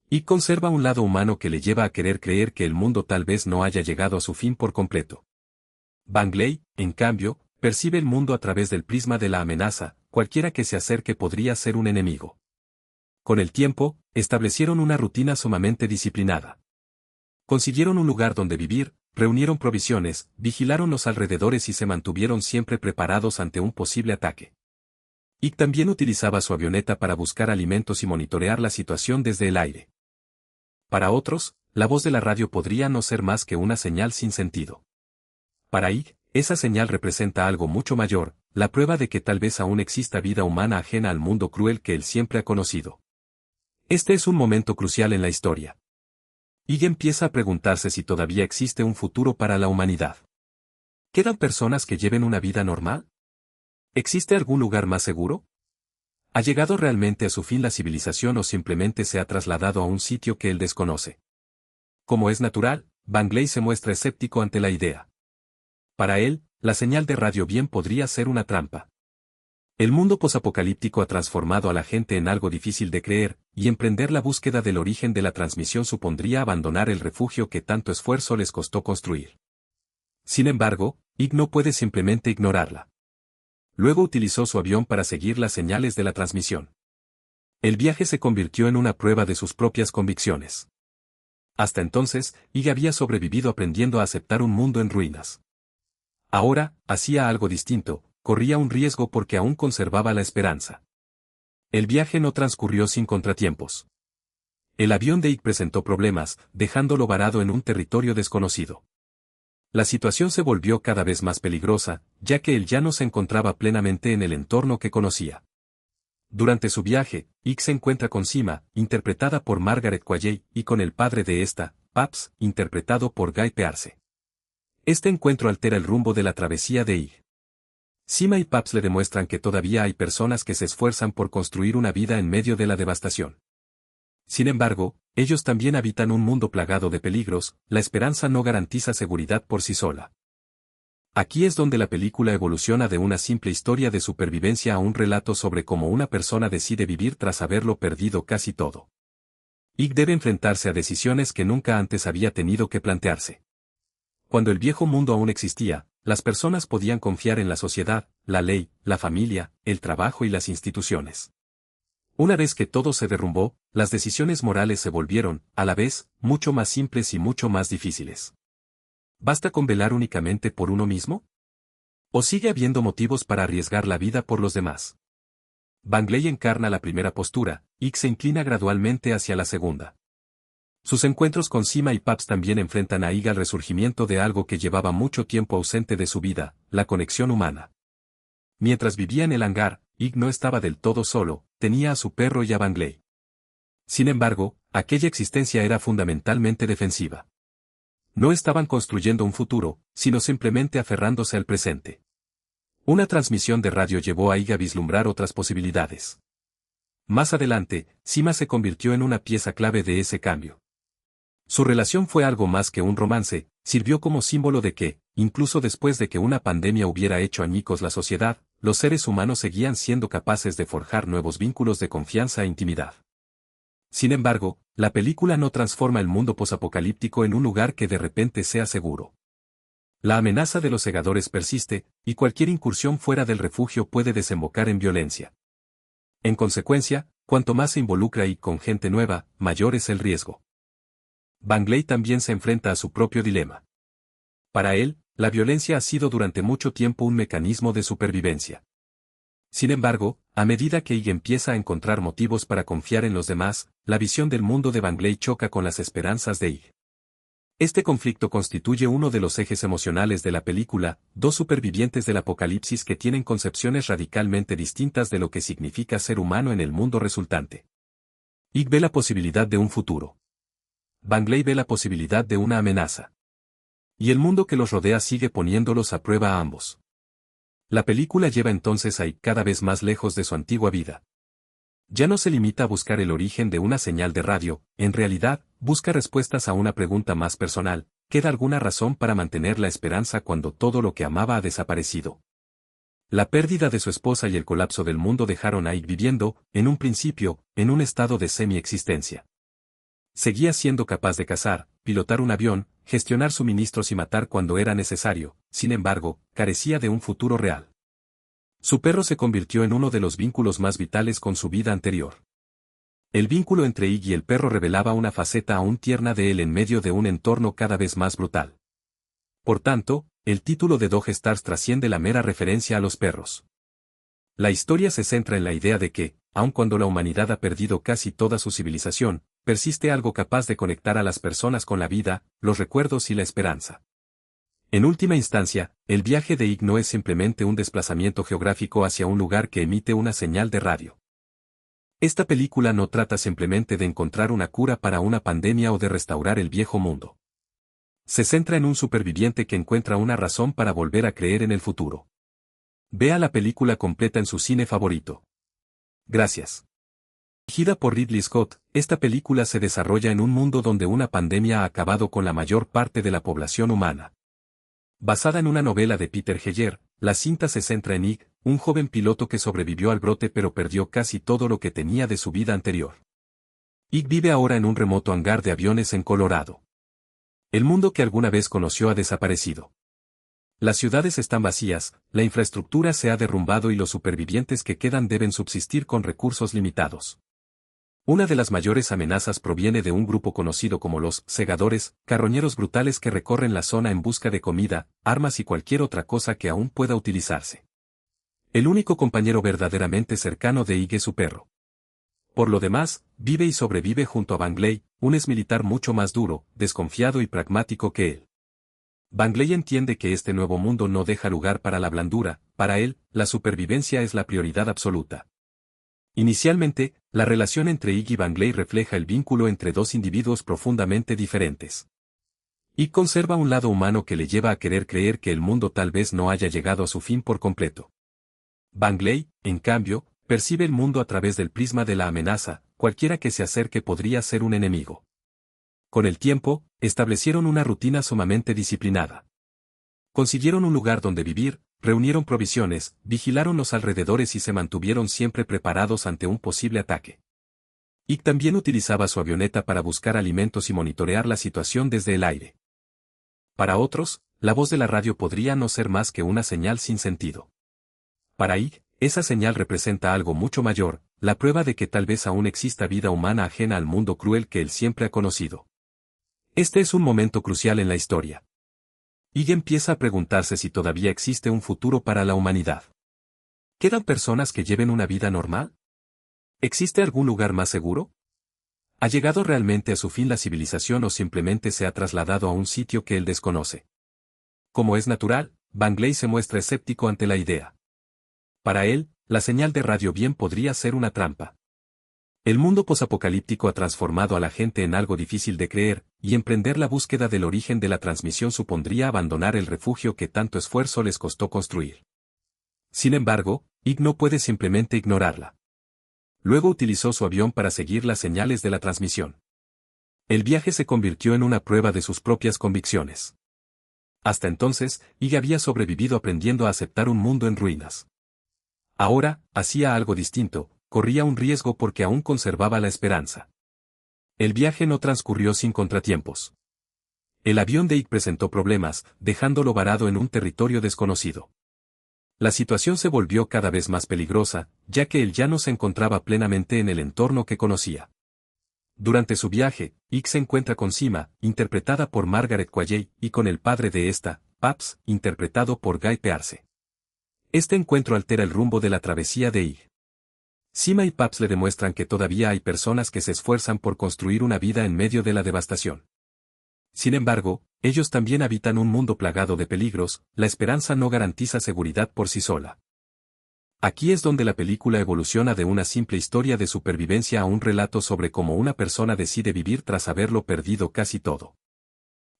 Ig conserva un lado humano que le lleva a querer creer que el mundo tal vez no haya llegado a su fin por completo. Bangley, en cambio, percibe el mundo a través del prisma de la amenaza, cualquiera que se acerque podría ser un enemigo. Con el tiempo, establecieron una rutina sumamente disciplinada. Consiguieron un lugar donde vivir, reunieron provisiones, vigilaron los alrededores y se mantuvieron siempre preparados ante un posible ataque. Ig también utilizaba su avioneta para buscar alimentos y monitorear la situación desde el aire. Para otros, la voz de la radio podría no ser más que una señal sin sentido. Para Ig, esa señal representa algo mucho mayor, la prueba de que tal vez aún exista vida humana ajena al mundo cruel que él siempre ha conocido. Este es un momento crucial en la historia. Ig empieza a preguntarse si todavía existe un futuro para la humanidad. ¿Quedan personas que lleven una vida normal? ¿Existe algún lugar más seguro? ¿Ha llegado realmente a su fin la civilización o simplemente se ha trasladado a un sitio que él desconoce? Como es natural, Bangley se muestra escéptico ante la idea. Para él, la señal de radio bien podría ser una trampa. El mundo posapocalíptico ha transformado a la gente en algo difícil de creer, y emprender la búsqueda del origen de la transmisión supondría abandonar el refugio que tanto esfuerzo les costó construir. Sin embargo, Ig no puede simplemente ignorarla. Luego utilizó su avión para seguir las señales de la transmisión. El viaje se convirtió en una prueba de sus propias convicciones. Hasta entonces, Ig había sobrevivido aprendiendo a aceptar un mundo en ruinas. Ahora, hacía algo distinto. Corría un riesgo porque aún conservaba la esperanza. El viaje no transcurrió sin contratiempos. El avión de Ig presentó problemas, dejándolo varado en un territorio desconocido. La situación se volvió cada vez más peligrosa, ya que él ya no se encontraba plenamente en el entorno que conocía. Durante su viaje, Ig se encuentra con Sima, interpretada por Margaret Qualley, y con el padre de esta, Paps, interpretado por Guy Pearce. Este encuentro altera el rumbo de la travesía de Ig. Sima y Paps le demuestran que todavía hay personas que se esfuerzan por construir una vida en medio de la devastación. Sin embargo, ellos también habitan un mundo plagado de peligros, la esperanza no garantiza seguridad por sí sola. Aquí es donde la película evoluciona de una simple historia de supervivencia a un relato sobre cómo una persona decide vivir tras haberlo perdido casi todo. Ig debe enfrentarse a decisiones que nunca antes había tenido que plantearse. Cuando el viejo mundo aún existía, las personas podían confiar en la sociedad, la ley, la familia, el trabajo y las instituciones. Una vez que todo se derrumbó, las decisiones morales se volvieron, a la vez, mucho más simples y mucho más difíciles. ¿Basta con velar únicamente por uno mismo? ¿O sigue habiendo motivos para arriesgar la vida por los demás? Bangley encarna la primera postura, Ig se inclina gradualmente hacia la segunda. Sus encuentros con Sima y Paps también enfrentan a Ig al resurgimiento de algo que llevaba mucho tiempo ausente de su vida, la conexión humana. Mientras vivía en el hangar, Ig no estaba del todo solo, tenía a su perro y a Bangley. Sin embargo, aquella existencia era fundamentalmente defensiva. No estaban construyendo un futuro, sino simplemente aferrándose al presente. Una transmisión de radio llevó a Ig a vislumbrar otras posibilidades. Más adelante, Sima se convirtió en una pieza clave de ese cambio. Su relación fue algo más que un romance, sirvió como símbolo de que, incluso después de que una pandemia hubiera hecho añicos la sociedad, los seres humanos seguían siendo capaces de forjar nuevos vínculos de confianza e intimidad. Sin embargo, la película no transforma el mundo posapocalíptico en un lugar que de repente sea seguro. La amenaza de los segadores persiste, y cualquier incursión fuera del refugio puede desembocar en violencia. En consecuencia, cuanto más se involucra y con gente nueva, mayor es el riesgo. Bangley también se enfrenta a su propio dilema. Para él, la violencia ha sido durante mucho tiempo un mecanismo de supervivencia. Sin embargo, a medida que Ig empieza a encontrar motivos para confiar en los demás, la visión del mundo de Bangley choca con las esperanzas de Ig. Este conflicto constituye uno de los ejes emocionales de la película, dos supervivientes del apocalipsis que tienen concepciones radicalmente distintas de lo que significa ser humano en el mundo resultante. Ig ve la posibilidad de un futuro. Bangley ve la posibilidad de una amenaza. Y el mundo que los rodea sigue poniéndolos a prueba a ambos. La película lleva entonces a Ig cada vez más lejos de su antigua vida. Ya no se limita a buscar el origen de una señal de radio, en realidad, busca respuestas a una pregunta más personal: ¿queda alguna razón para mantener la esperanza cuando todo lo que amaba ha desaparecido? La pérdida de su esposa y el colapso del mundo dejaron a Ig viviendo, en un principio, en un estado de semi-existencia. Seguía siendo capaz de cazar, pilotar un avión, gestionar suministros y matar cuando era necesario, sin embargo, carecía de un futuro real. Su perro se convirtió en uno de los vínculos más vitales con su vida anterior. El vínculo entre Ig y el perro revelaba una faceta aún tierna de él en medio de un entorno cada vez más brutal. Por tanto, el título de Dog Stars trasciende la mera referencia a los perros. La historia se centra en la idea de que, aun cuando la humanidad ha perdido casi toda su civilización, persiste algo capaz de conectar a las personas con la vida, los recuerdos y la esperanza. En última instancia, el viaje de Ig no es simplemente un desplazamiento geográfico hacia un lugar que emite una señal de radio. Esta película no trata simplemente de encontrar una cura para una pandemia o de restaurar el viejo mundo. Se centra en un superviviente que encuentra una razón para volver a creer en el futuro. Vea la película completa en su cine favorito. Gracias. Dirigida por Ridley Scott, esta película se desarrolla en un mundo donde una pandemia ha acabado con la mayor parte de la población humana. Basada en una novela de Peter Heyer, la cinta se centra en Ig, un joven piloto que sobrevivió al brote pero perdió casi todo lo que tenía de su vida anterior. Ig vive ahora en un remoto hangar de aviones en Colorado. El mundo que alguna vez conoció ha desaparecido. Las ciudades están vacías, la infraestructura se ha derrumbado y los supervivientes que quedan deben subsistir con recursos limitados. Una de las mayores amenazas proviene de un grupo conocido como los segadores, carroñeros brutales que recorren la zona en busca de comida, armas y cualquier otra cosa que aún pueda utilizarse. El único compañero verdaderamente cercano de Ig es su perro. Por lo demás, vive y sobrevive junto a Bangley, un exmilitar mucho más duro, desconfiado y pragmático que él. Bangley entiende que este nuevo mundo no deja lugar para la blandura, para él, la supervivencia es la prioridad absoluta. Inicialmente, la relación entre Ig y Bangley refleja el vínculo entre dos individuos profundamente diferentes. Ig conserva un lado humano que le lleva a querer creer que el mundo tal vez no haya llegado a su fin por completo. Bangley, en cambio, percibe el mundo a través del prisma de la amenaza, cualquiera que se acerque podría ser un enemigo. Con el tiempo, establecieron una rutina sumamente disciplinada. Consiguieron un lugar donde vivir, reunieron provisiones, vigilaron los alrededores y se mantuvieron siempre preparados ante un posible ataque. Ig también utilizaba su avioneta para buscar alimentos y monitorear la situación desde el aire. Para otros, la voz de la radio podría no ser más que una señal sin sentido. Para Ig, esa señal representa algo mucho mayor, la prueba de que tal vez aún exista vida humana ajena al mundo cruel que él siempre ha conocido. Este es un momento crucial en la historia. Ig empieza a preguntarse si todavía existe un futuro para la humanidad. ¿Quedan personas que lleven una vida normal? ¿Existe algún lugar más seguro? ¿Ha llegado realmente a su fin la civilización o simplemente se ha trasladado a un sitio que él desconoce? Como es natural, Bangley se muestra escéptico ante la idea. Para él, la señal de radio bien podría ser una trampa. El mundo posapocalíptico ha transformado a la gente en algo difícil de creer, y emprender la búsqueda del origen de la transmisión supondría abandonar el refugio que tanto esfuerzo les costó construir. Sin embargo, Ig no puede simplemente ignorarla. Luego utilizó su avión para seguir las señales de la transmisión. El viaje se convirtió en una prueba de sus propias convicciones. Hasta entonces, Ig había sobrevivido aprendiendo a aceptar un mundo en ruinas. Ahora, hacía algo distinto. Corría un riesgo porque aún conservaba la esperanza. El viaje no transcurrió sin contratiempos. El avión de Ig presentó problemas, dejándolo varado en un territorio desconocido. La situación se volvió cada vez más peligrosa, ya que él ya no se encontraba plenamente en el entorno que conocía. Durante su viaje, Ike se encuentra con Sima, interpretada por Margaret Qualley, y con el padre de esta, Paps, interpretado por Guy Pearce. Este encuentro altera el rumbo de la travesía de Ike. Sima y Paps le demuestran que todavía hay personas que se esfuerzan por construir una vida en medio de la devastación. Sin embargo, ellos también habitan un mundo plagado de peligros, la esperanza no garantiza seguridad por sí sola. Aquí es donde la película evoluciona de una simple historia de supervivencia a un relato sobre cómo una persona decide vivir tras haberlo perdido casi todo.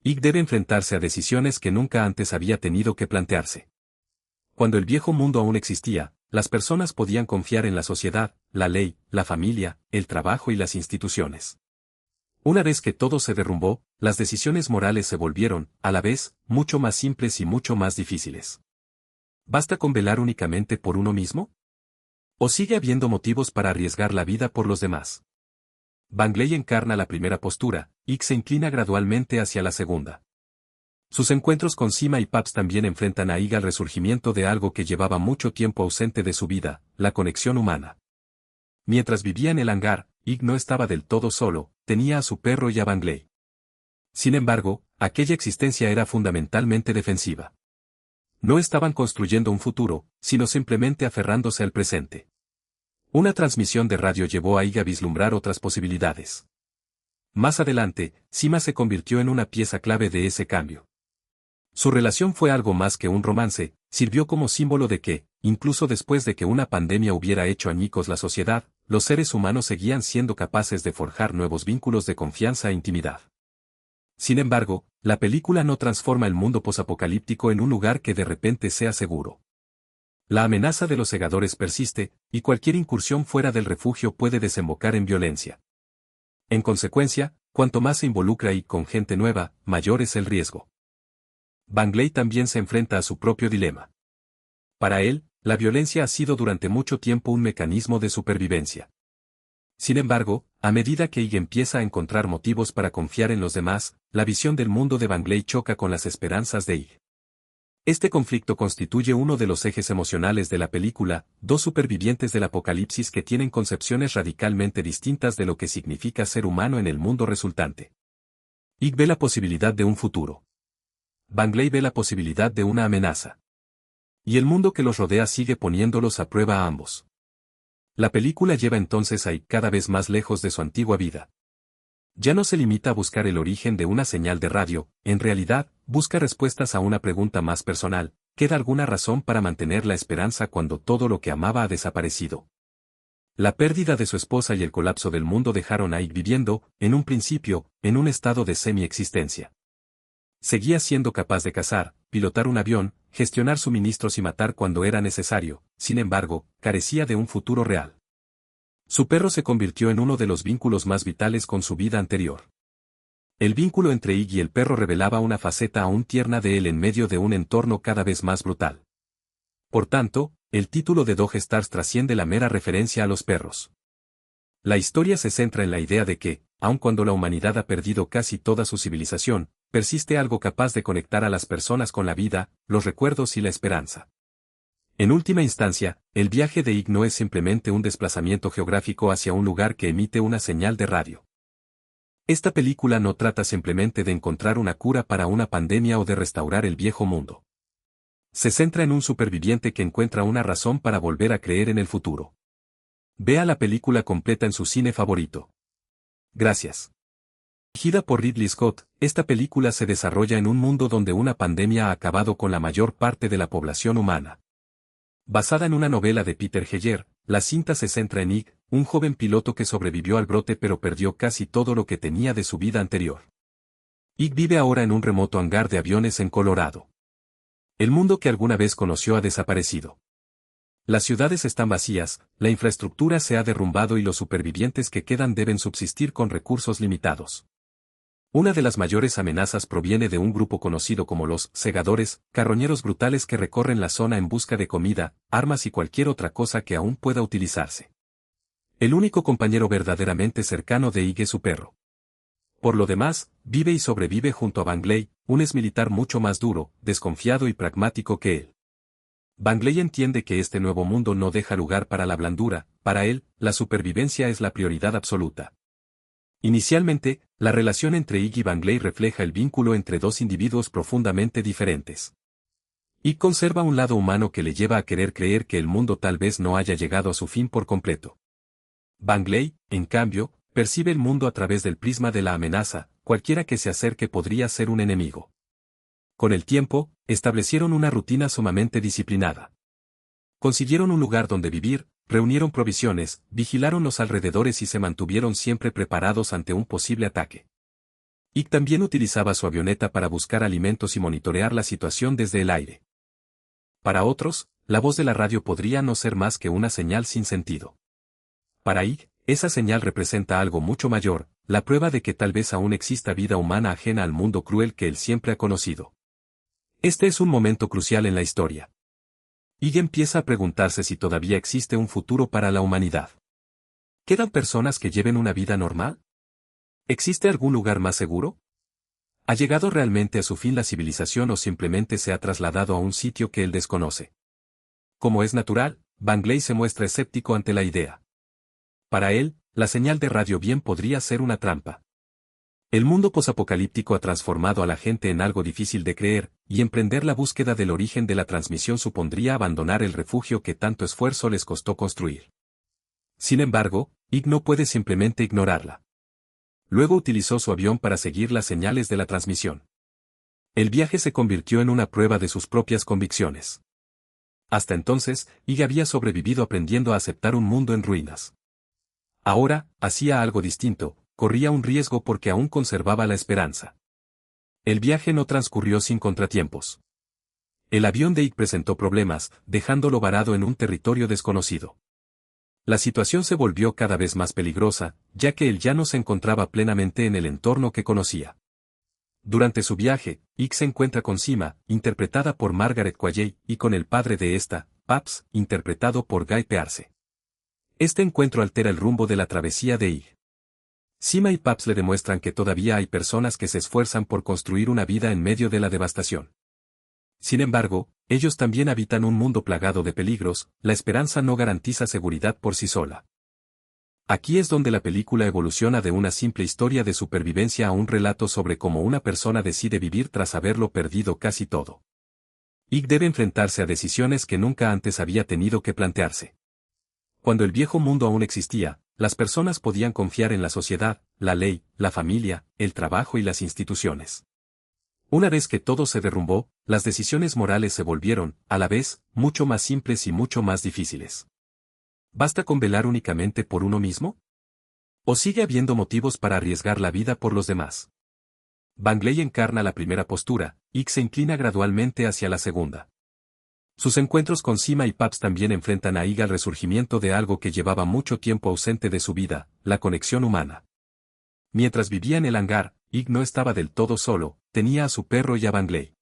Ike debe enfrentarse a decisiones que nunca antes había tenido que plantearse. Cuando el viejo mundo aún existía, las personas podían confiar en la sociedad, la ley, la familia, el trabajo y las instituciones. Una vez que todo se derrumbó, las decisiones morales se volvieron, a la vez, mucho más simples y mucho más difíciles. ¿Basta con velar únicamente por uno mismo? ¿O sigue habiendo motivos para arriesgar la vida por los demás? Bangley encarna la primera postura, Ike se inclina gradualmente hacia la segunda. Sus encuentros con Sima y Paps también enfrentan a Ike al resurgimiento de algo que llevaba mucho tiempo ausente de su vida, la conexión humana. Mientras vivía en el hangar, Ike no estaba del todo solo, tenía a su perro y a Bangley. Sin embargo, aquella existencia era fundamentalmente defensiva. No estaban construyendo un futuro, sino simplemente aferrándose al presente. Una transmisión de radio llevó a Ike a vislumbrar otras posibilidades. Más adelante, Sima se convirtió en una pieza clave de ese cambio. Su relación fue algo más que un romance, sirvió como símbolo de que, incluso después de que una pandemia hubiera hecho añicos la sociedad, los seres humanos seguían siendo capaces de forjar nuevos vínculos de confianza e intimidad. Sin embargo, la película no transforma el mundo posapocalíptico en un lugar que de repente sea seguro. La amenaza de los segadores persiste, y cualquier incursión fuera del refugio puede desembocar en violencia. En consecuencia, cuanto más se involucra y con gente nueva, mayor es el riesgo. Bangley también se enfrenta a su propio dilema. Para él, la violencia ha sido durante mucho tiempo un mecanismo de supervivencia. Sin embargo, a medida que Ike empieza a encontrar motivos para confiar en los demás, la visión del mundo de Bangley choca con las esperanzas de Ike. Este conflicto constituye uno de los ejes emocionales de la película, dos supervivientes del apocalipsis que tienen concepciones radicalmente distintas de lo que significa ser humano en el mundo resultante. Ike ve la posibilidad de un futuro. Bangley ve la posibilidad de una amenaza. Y el mundo que los rodea sigue poniéndolos a prueba a ambos. La película lleva entonces a Ike cada vez más lejos de su antigua vida. Ya no se limita a buscar el origen de una señal de radio, en realidad, busca respuestas a una pregunta más personal: ¿queda alguna razón para mantener la esperanza cuando todo lo que amaba ha desaparecido? La pérdida de su esposa y el colapso del mundo dejaron a Ike viviendo, en un principio, en un estado de semi-existencia. Seguía siendo capaz de cazar, pilotar un avión, gestionar suministros y matar cuando era necesario, sin embargo, carecía de un futuro real. Su perro se convirtió en uno de los vínculos más vitales con su vida anterior. El vínculo entre Ike y el perro revelaba una faceta aún tierna de él en medio de un entorno cada vez más brutal. Por tanto, el título de Dog Stars trasciende la mera referencia a los perros. La historia se centra en la idea de que, aun cuando la humanidad ha perdido casi toda su civilización, persiste algo capaz de conectar a las personas con la vida, los recuerdos y la esperanza. En última instancia, el viaje de Ike no es simplemente un desplazamiento geográfico hacia un lugar que emite una señal de radio. Esta película no trata simplemente de encontrar una cura para una pandemia o de restaurar el viejo mundo. Se centra en un superviviente que encuentra una razón para volver a creer en el futuro. Vea la película completa en su cine favorito. Gracias. Dirigida por Ridley Scott, esta película se desarrolla en un mundo donde una pandemia ha acabado con la mayor parte de la población humana. Basada en una novela de Peter Heyer, la cinta se centra en Ike, un joven piloto que sobrevivió al brote pero perdió casi todo lo que tenía de su vida anterior. Ike vive ahora en un remoto hangar de aviones en Colorado. El mundo que alguna vez conoció ha desaparecido. Las ciudades están vacías, la infraestructura se ha derrumbado y los supervivientes que quedan deben subsistir con recursos limitados. Una de las mayores amenazas proviene de un grupo conocido como los segadores, carroñeros brutales que recorren la zona en busca de comida, armas y cualquier otra cosa que aún pueda utilizarse. El único compañero verdaderamente cercano de Ike es su perro. Por lo demás, vive y sobrevive junto a Bangley, un exmilitar mucho más duro, desconfiado y pragmático que él. Bangley entiende que este nuevo mundo no deja lugar para la blandura, para él, la supervivencia es la prioridad absoluta. Inicialmente, la relación entre Ig y Bangley refleja el vínculo entre dos individuos profundamente diferentes. Ig conserva un lado humano que le lleva a querer creer que el mundo tal vez no haya llegado a su fin por completo. Bangley, en cambio, percibe el mundo a través del prisma de la amenaza, cualquiera que se acerque podría ser un enemigo. Con el tiempo, establecieron una rutina sumamente disciplinada. Consiguieron un lugar donde vivir, reunieron provisiones, vigilaron los alrededores y se mantuvieron siempre preparados ante un posible ataque. Ig también utilizaba su avioneta para buscar alimentos y monitorear la situación desde el aire. Para otros, la voz de la radio podría no ser más que una señal sin sentido. Para Ig, esa señal representa algo mucho mayor, la prueba de que tal vez aún exista vida humana ajena al mundo cruel que él siempre ha conocido. Este es un momento crucial en la historia. Ig empieza a preguntarse si todavía existe un futuro para la humanidad. ¿Quedan personas que lleven una vida normal? ¿Existe algún lugar más seguro? ¿Ha llegado realmente a su fin la civilización o simplemente se ha trasladado a un sitio que él desconoce? Como es natural, Bangley se muestra escéptico ante la idea. Para él, la señal de radio bien podría ser una trampa. El mundo posapocalíptico ha transformado a la gente en algo difícil de creer, y emprender la búsqueda del origen de la transmisión supondría abandonar el refugio que tanto esfuerzo les costó construir. Sin embargo, Ig no puede simplemente ignorarla. Luego utilizó su avión para seguir las señales de la transmisión. El viaje se convirtió en una prueba de sus propias convicciones. Hasta entonces, Ig había sobrevivido aprendiendo a aceptar un mundo en ruinas. Ahora, hacía algo distinto, corría un riesgo porque aún conservaba la esperanza. El viaje no transcurrió sin contratiempos. El avión de Ig presentó problemas, dejándolo varado en un territorio desconocido. La situación se volvió cada vez más peligrosa, ya que él ya no se encontraba plenamente en el entorno que conocía. Durante su viaje, Ig se encuentra con Sima, interpretada por Margaret Qualley, y con el padre de esta, Paps, interpretado por Guy Pearce. Este encuentro altera el rumbo de la travesía de Ig. Sima y Paps le demuestran que todavía hay personas que se esfuerzan por construir una vida en medio de la devastación. Sin embargo, ellos también habitan un mundo plagado de peligros, la esperanza no garantiza seguridad por sí sola. Aquí es donde la película evoluciona de una simple historia de supervivencia a un relato sobre cómo una persona decide vivir tras haberlo perdido casi todo. Ig debe enfrentarse a decisiones que nunca antes había tenido que plantearse. Cuando el viejo mundo aún existía, las personas podían confiar en la sociedad, la ley, la familia, el trabajo y las instituciones. Una vez que todo se derrumbó, las decisiones morales se volvieron, a la vez, mucho más simples y mucho más difíciles. ¿Basta con velar únicamente por uno mismo? ¿O sigue habiendo motivos para arriesgar la vida por los demás? Bangley encarna la primera postura, Ig se inclina gradualmente hacia la segunda. Sus encuentros con Sima y Paps también enfrentan a Ig al resurgimiento de algo que llevaba mucho tiempo ausente de su vida, la conexión humana. Mientras vivía en el hangar, Ig no estaba del todo solo, tenía a su perro y a Bangley.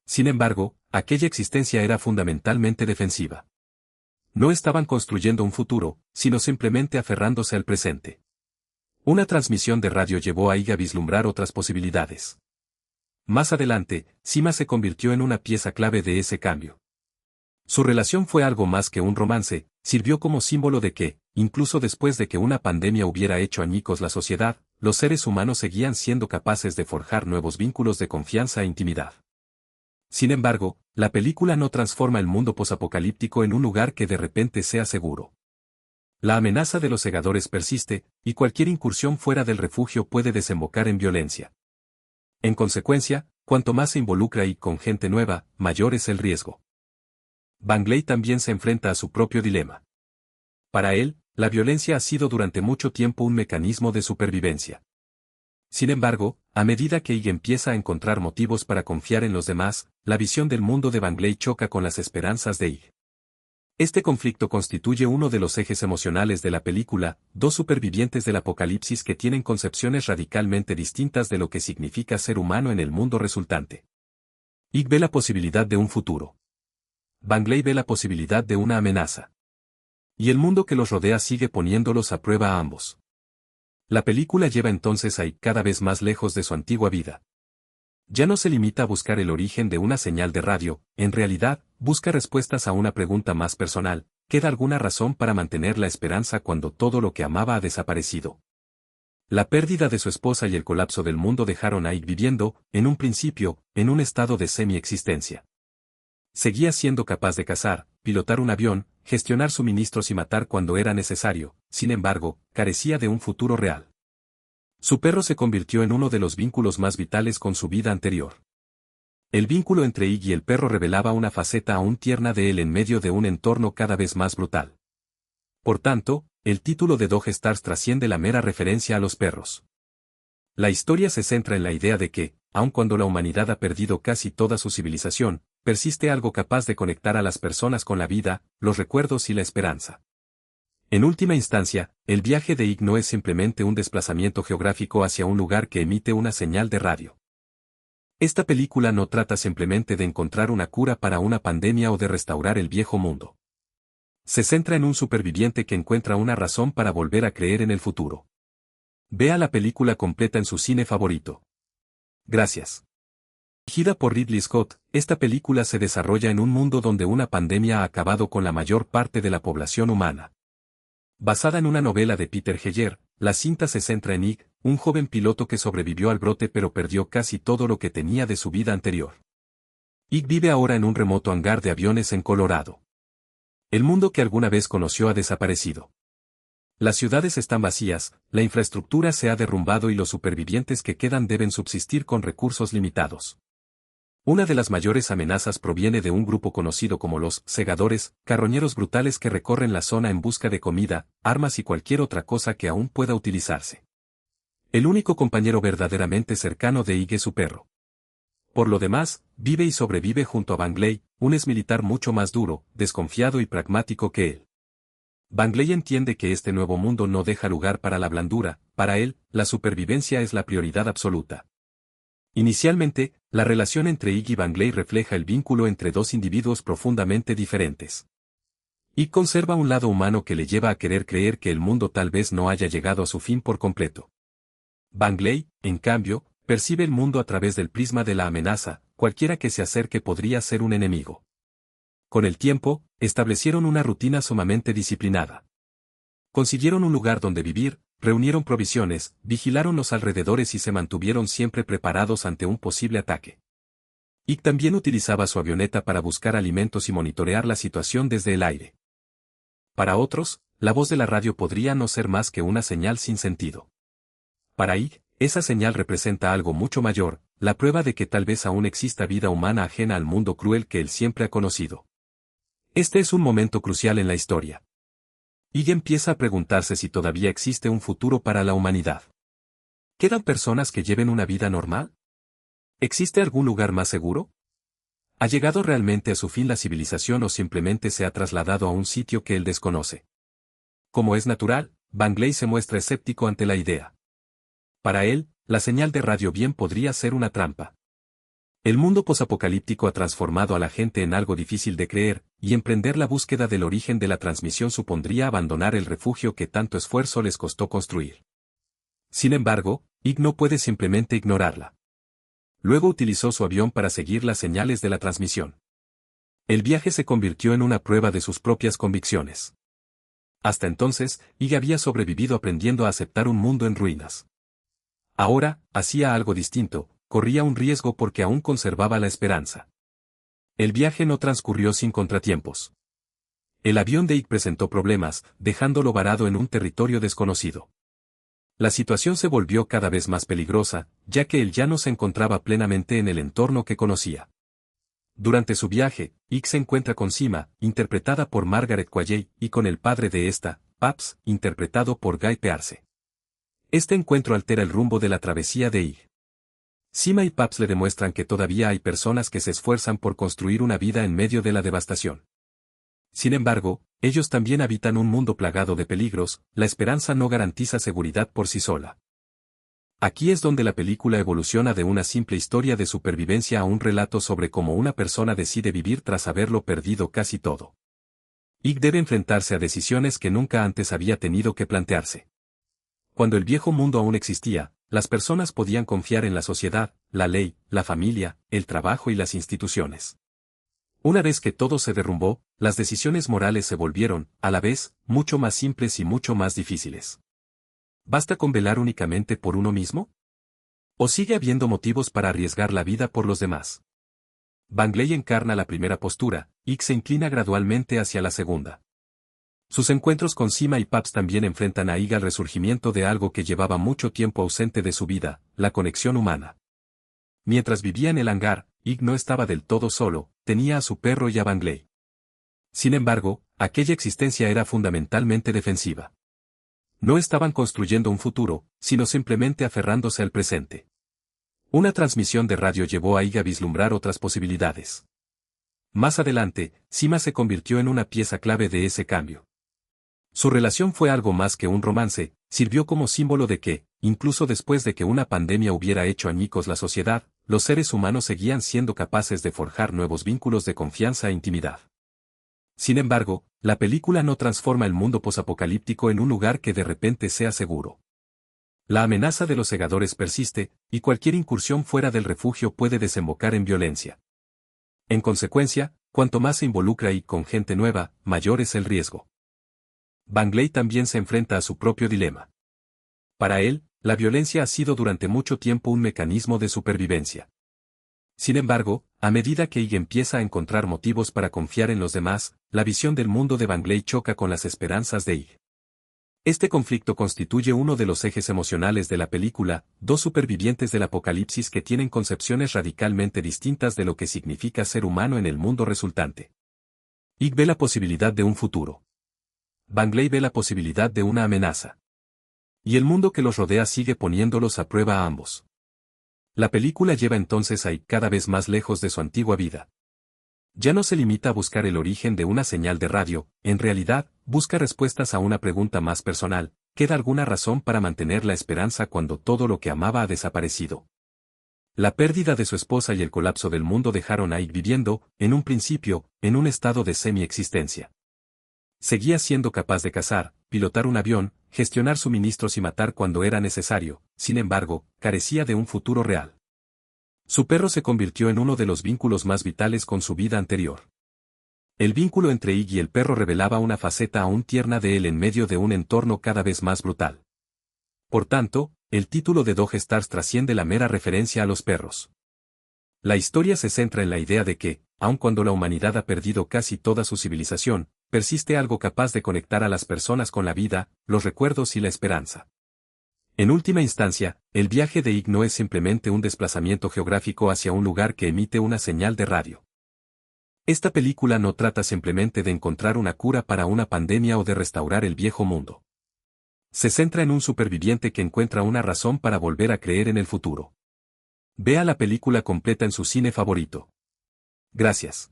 Sin embargo, aquella existencia era fundamentalmente defensiva. No estaban construyendo un futuro, sino simplemente aferrándose al presente. Una transmisión de radio llevó a Ig a vislumbrar otras posibilidades. Más adelante, Sima se convirtió en una pieza clave de ese cambio. Su relación fue algo más que un romance, sirvió como símbolo de que, incluso después de que una pandemia hubiera hecho añicos la sociedad, los seres humanos seguían siendo capaces de forjar nuevos vínculos de confianza e intimidad. Sin embargo, la película no transforma el mundo posapocalíptico en un lugar que de repente sea seguro. La amenaza de los segadores persiste, y cualquier incursión fuera del refugio puede desembocar en violencia. En consecuencia, cuanto más se involucra y con gente nueva, mayor es el riesgo. Bangley también se enfrenta a su propio dilema. Para él, la violencia ha sido durante mucho tiempo un mecanismo de supervivencia. Sin embargo, a medida que Ig empieza a encontrar motivos para confiar en los demás, la visión del mundo de Bangley choca con las esperanzas de Ig. Este conflicto constituye uno de los ejes emocionales de la película, dos supervivientes del apocalipsis que tienen concepciones radicalmente distintas de lo que significa ser humano en el mundo resultante. Ig ve la posibilidad de un futuro. Bangley ve la posibilidad de una amenaza. Y el mundo que los rodea sigue poniéndolos a prueba a ambos. La película lleva entonces a Ig cada vez más lejos de su antigua vida. Ya no se limita a buscar el origen de una señal de radio, en realidad, busca respuestas a una pregunta más personal: ¿queda alguna razón para mantener la esperanza cuando todo lo que amaba ha desaparecido? La pérdida de su esposa y el colapso del mundo dejaron a Ike viviendo, en un principio, en un estado de semi-existencia. Seguía siendo capaz de cazar, pilotar un avión, gestionar suministros y matar cuando era necesario, sin embargo, carecía de un futuro real. Su perro se convirtió en uno de los vínculos más vitales con su vida anterior. El vínculo entre Ike y el perro revelaba una faceta aún tierna de él en medio de un entorno cada vez más brutal. Por tanto, el título de Dog Stars trasciende la mera referencia a los perros. La historia se centra en la idea de que, aun cuando la humanidad ha perdido casi toda su civilización, persiste algo capaz de conectar a las personas con la vida, los recuerdos y la esperanza. En última instancia, el viaje de Ike no es simplemente un desplazamiento geográfico hacia un lugar que emite una señal de radio. Esta película no trata simplemente de encontrar una cura para una pandemia o de restaurar el viejo mundo. Se centra en un superviviente que encuentra una razón para volver a creer en el futuro. Vea la película completa en su cine favorito. Gracias. Dirigida por Ridley Scott, esta película se desarrolla en un mundo donde una pandemia ha acabado con la mayor parte de la población humana. Basada en una novela de Peter Heyer, la cinta se centra en Ike, un joven piloto que sobrevivió al brote pero perdió casi todo lo que tenía de su vida anterior. Ike vive ahora en un remoto hangar de aviones en Colorado. El mundo que alguna vez conoció ha desaparecido. Las ciudades están vacías, la infraestructura se ha derrumbado y los supervivientes que quedan deben subsistir con recursos limitados. Una de las mayores amenazas proviene de un grupo conocido como los segadores, carroñeros brutales que recorren la zona en busca de comida, armas y cualquier otra cosa que aún pueda utilizarse. El único compañero verdaderamente cercano de Ike es su perro. Por lo demás, vive y sobrevive junto a Bangley, un exmilitar mucho más duro, desconfiado y pragmático que él. Bangley entiende que este nuevo mundo no deja lugar para la blandura, para él, la supervivencia es la prioridad absoluta. Inicialmente, la relación entre Ike y Bangley refleja el vínculo entre dos individuos profundamente diferentes. Ike conserva un lado humano que le lleva a querer creer que el mundo tal vez no haya llegado a su fin por completo. Bangley, en cambio, percibe el mundo a través del prisma de la amenaza, cualquiera que se acerque podría ser un enemigo. Con el tiempo, establecieron una rutina sumamente disciplinada. Consiguieron un lugar donde vivir, reunieron provisiones, vigilaron los alrededores y se mantuvieron siempre preparados ante un posible ataque. Ike también utilizaba su avioneta para buscar alimentos y monitorear la situación desde el aire. Para otros, la voz de la radio podría no ser más que una señal sin sentido. Para Ike, esa señal representa algo mucho mayor, la prueba de que tal vez aún exista vida humana ajena al mundo cruel que él siempre ha conocido. Este es un momento crucial en la historia. Ike empieza a preguntarse si todavía existe un futuro para la humanidad. ¿Quedan personas que lleven una vida normal? ¿Existe algún lugar más seguro? ¿Ha llegado realmente a su fin la civilización o simplemente se ha trasladado a un sitio que él desconoce? Como es natural, Bangley se muestra escéptico ante la idea. Para él, la señal de radio bien podría ser una trampa. El mundo posapocalíptico ha transformado a la gente en algo difícil de creer, y emprender la búsqueda del origen de la transmisión supondría abandonar el refugio que tanto esfuerzo les costó construir. Sin embargo, Ike no puede simplemente ignorarla. Luego utilizó su avión para seguir las señales de la transmisión. El viaje se convirtió en una prueba de sus propias convicciones. Hasta entonces, Ike había sobrevivido aprendiendo a aceptar un mundo en ruinas. Ahora, hacía algo distinto, corría un riesgo porque aún conservaba la esperanza. El viaje no transcurrió sin contratiempos. El avión de Ike presentó problemas, dejándolo varado en un territorio desconocido. La situación se volvió cada vez más peligrosa, ya que él ya no se encontraba plenamente en el entorno que conocía. Durante su viaje, Ike se encuentra con Sima, interpretada por Margaret Qualley, y con el padre de esta, Paps, interpretado por Guy Pearce. Este encuentro altera el rumbo de la travesía de Ike. Sima y Paps le demuestran que todavía hay personas que se esfuerzan por construir una vida en medio de la devastación. Sin embargo, ellos también habitan un mundo plagado de peligros, la esperanza no garantiza seguridad por sí sola. Aquí es donde la película evoluciona de una simple historia de supervivencia a un relato sobre cómo una persona decide vivir tras haberlo perdido casi todo. Ike debe enfrentarse a decisiones que nunca antes había tenido que plantearse. Cuando el viejo mundo aún existía, las personas podían confiar en la sociedad, la ley, la familia, el trabajo y las instituciones. Una vez que todo se derrumbó, las decisiones morales se volvieron, a la vez, mucho más simples y mucho más difíciles. ¿Basta con velar únicamente por uno mismo? ¿O sigue habiendo motivos para arriesgar la vida por los demás? Bangley encarna la primera postura, y se inclina gradualmente hacia la segunda. Sus encuentros con Sima y Paps también enfrentan a Ig al resurgimiento de algo que llevaba mucho tiempo ausente de su vida, la conexión humana. Mientras vivía en el hangar, Ig no estaba del todo solo, tenía a su perro y a Bangley. Sin embargo, aquella existencia era fundamentalmente defensiva. No estaban construyendo un futuro, sino simplemente aferrándose al presente. Una transmisión de radio llevó a Ig a vislumbrar otras posibilidades. Más adelante, Sima se convirtió en una pieza clave de ese cambio. Su relación fue algo más que un romance, sirvió como símbolo de que, incluso después de que una pandemia hubiera hecho añicos la sociedad, los seres humanos seguían siendo capaces de forjar nuevos vínculos de confianza e intimidad. Sin embargo, la película no transforma el mundo posapocalíptico en un lugar que de repente sea seguro. La amenaza de los segadores persiste, y cualquier incursión fuera del refugio puede desembocar en violencia. En consecuencia, cuanto más se involucra y con gente nueva, mayor es el riesgo. Bangley también se enfrenta a su propio dilema. Para él, la violencia ha sido durante mucho tiempo un mecanismo de supervivencia. Sin embargo, a medida que Ig empieza a encontrar motivos para confiar en los demás, la visión del mundo de Bangley choca con las esperanzas de Ig. Este conflicto constituye uno de los ejes emocionales de la película, dos supervivientes del apocalipsis que tienen concepciones radicalmente distintas de lo que significa ser humano en el mundo resultante. Ig ve la posibilidad de un futuro. Bangley ve la posibilidad de una amenaza. Y el mundo que los rodea sigue poniéndolos a prueba a ambos. La película lleva entonces a Ig cada vez más lejos de su antigua vida. Ya no se limita a buscar el origen de una señal de radio, en realidad, busca respuestas a una pregunta más personal: ¿queda alguna razón para mantener la esperanza cuando todo lo que amaba ha desaparecido? La pérdida de su esposa y el colapso del mundo dejaron a Ig viviendo, en un principio, en un estado de semi-existencia. Seguía siendo capaz de cazar, pilotar un avión, gestionar suministros y matar cuando era necesario, sin embargo, carecía de un futuro real. Su perro se convirtió en uno de los vínculos más vitales con su vida anterior. El vínculo entre Ig y el perro revelaba una faceta aún tierna de él en medio de un entorno cada vez más brutal. Por tanto, el título de Dog Stars trasciende la mera referencia a los perros. La historia se centra en la idea de que, aun cuando la humanidad ha perdido casi toda su civilización, persiste algo capaz de conectar a las personas con la vida, los recuerdos y la esperanza. En última instancia, el viaje de Ig no es simplemente un desplazamiento geográfico hacia un lugar que emite una señal de radio. Esta película no trata simplemente de encontrar una cura para una pandemia o de restaurar el viejo mundo. Se centra en un superviviente que encuentra una razón para volver a creer en el futuro. Vea la película completa en su cine favorito. Gracias.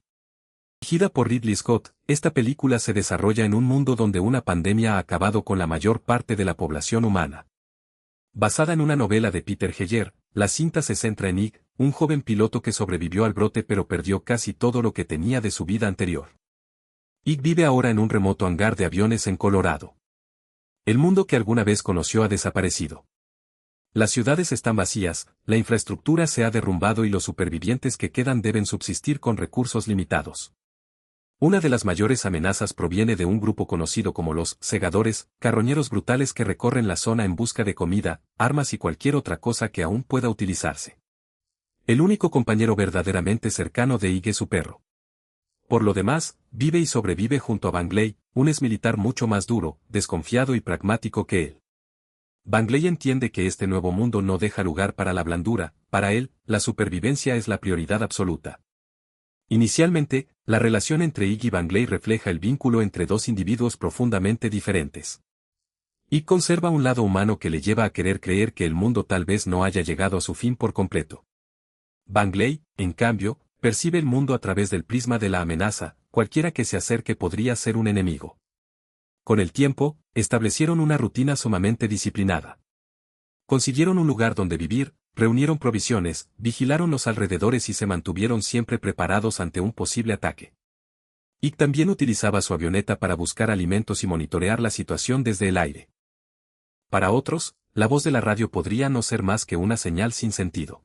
Dirigida por Ridley Scott, esta película se desarrolla en un mundo donde una pandemia ha acabado con la mayor parte de la población humana. Basada en una novela de Peter Heyer, la cinta se centra en Ig, un joven piloto que sobrevivió al brote pero perdió casi todo lo que tenía de su vida anterior. Ig vive ahora en un remoto hangar de aviones en Colorado. El mundo que alguna vez conoció ha desaparecido. Las ciudades están vacías, la infraestructura se ha derrumbado y los supervivientes que quedan deben subsistir con recursos limitados. Una de las mayores amenazas proviene de un grupo conocido como los segadores, carroñeros brutales que recorren la zona en busca de comida, armas y cualquier otra cosa que aún pueda utilizarse. El único compañero verdaderamente cercano de Ig es su perro. Por lo demás, vive y sobrevive junto a Bangley, un exmilitar mucho más duro, desconfiado y pragmático que él. Bangley entiende que este nuevo mundo no deja lugar para la blandura, para él, la supervivencia es la prioridad absoluta. Inicialmente, la relación entre Ig y Bangley refleja el vínculo entre dos individuos profundamente diferentes. Ig conserva un lado humano que le lleva a querer creer que el mundo tal vez no haya llegado a su fin por completo. Bangley, en cambio, percibe el mundo a través del prisma de la amenaza, cualquiera que se acerque podría ser un enemigo. Con el tiempo, establecieron una rutina sumamente disciplinada. Consiguieron un lugar donde vivir, reunieron provisiones, vigilaron los alrededores y se mantuvieron siempre preparados ante un posible ataque. Ig también utilizaba su avioneta para buscar alimentos y monitorear la situación desde el aire. Para otros, la voz de la radio podría no ser más que una señal sin sentido.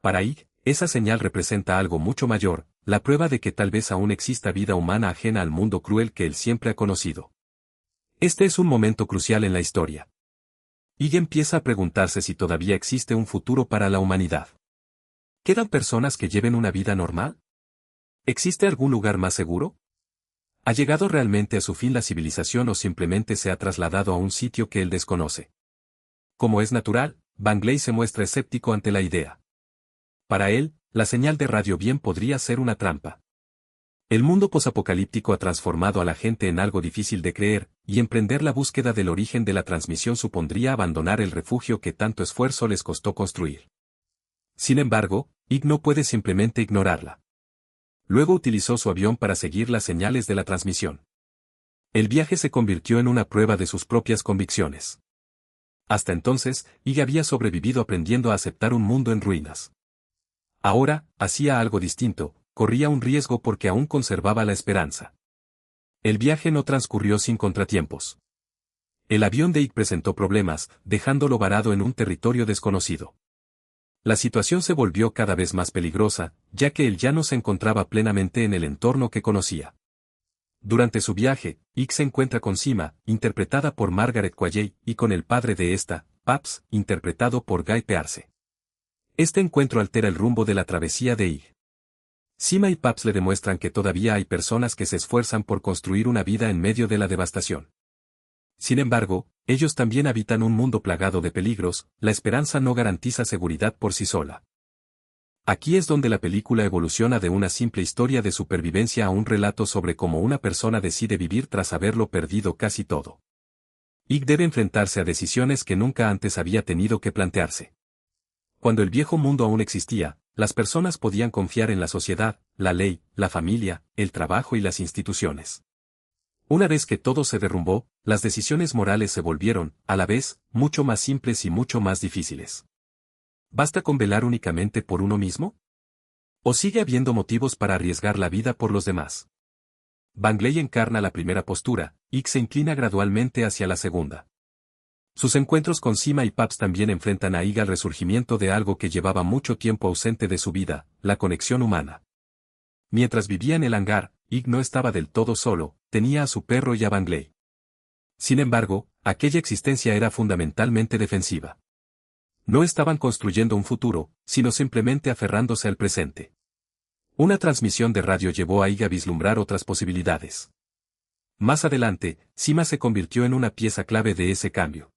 Para Ig, esa señal representa algo mucho mayor, la prueba de que tal vez aún exista vida humana ajena al mundo cruel que él siempre ha conocido. Este es un momento crucial en la historia. Ig empieza a preguntarse si todavía existe un futuro para la humanidad. ¿Quedan personas que lleven una vida normal? ¿Existe algún lugar más seguro? ¿Ha llegado realmente a su fin la civilización o simplemente se ha trasladado a un sitio que él desconoce? Como es natural, Bangley se muestra escéptico ante la idea. Para él, la señal de radio bien podría ser una trampa. El mundo posapocalíptico ha transformado a la gente en algo difícil de creer, y emprender la búsqueda del origen de la transmisión supondría abandonar el refugio que tanto esfuerzo les costó construir. Sin embargo, Ig no puede simplemente ignorarla. Luego utilizó su avión para seguir las señales de la transmisión. El viaje se convirtió en una prueba de sus propias convicciones. Hasta entonces, Ig había sobrevivido aprendiendo a aceptar un mundo en ruinas. Ahora, hacía algo distinto, corría un riesgo porque aún conservaba la esperanza. El viaje no transcurrió sin contratiempos. El avión de Ig presentó problemas, dejándolo varado en un territorio desconocido. La situación se volvió cada vez más peligrosa, ya que él ya no se encontraba plenamente en el entorno que conocía. Durante su viaje, Ig se encuentra con Sima, interpretada por Margaret Qualley, y con el padre de esta, Paps, interpretado por Guy Pearce. Este encuentro altera el rumbo de la travesía de Ig. Sima y Paps le demuestran que todavía hay personas que se esfuerzan por construir una vida en medio de la devastación. Sin embargo, ellos también habitan un mundo plagado de peligros, la esperanza no garantiza seguridad por sí sola. Aquí es donde la película evoluciona de una simple historia de supervivencia a un relato sobre cómo una persona decide vivir tras haberlo perdido casi todo. Ig debe enfrentarse a decisiones que nunca antes había tenido que plantearse. Cuando el viejo mundo aún existía, las personas podían confiar en la sociedad, la ley, la familia, el trabajo y las instituciones. Una vez que todo se derrumbó, las decisiones morales se volvieron, a la vez, mucho más simples y mucho más difíciles. ¿Basta con velar únicamente por uno mismo? ¿O sigue habiendo motivos para arriesgar la vida por los demás? Bangley encarna la primera postura, Ig se inclina gradualmente hacia la segunda. Sus encuentros con Sima y Paps también enfrentan a Ig al resurgimiento de algo que llevaba mucho tiempo ausente de su vida, la conexión humana. Mientras vivía en el hangar, Ig no estaba del todo solo, tenía a su perro y a Bangley. Sin embargo, aquella existencia era fundamentalmente defensiva. No estaban construyendo un futuro, sino simplemente aferrándose al presente. Una transmisión de radio llevó a Ig a vislumbrar otras posibilidades. Más adelante, Sima se convirtió en una pieza clave de ese cambio.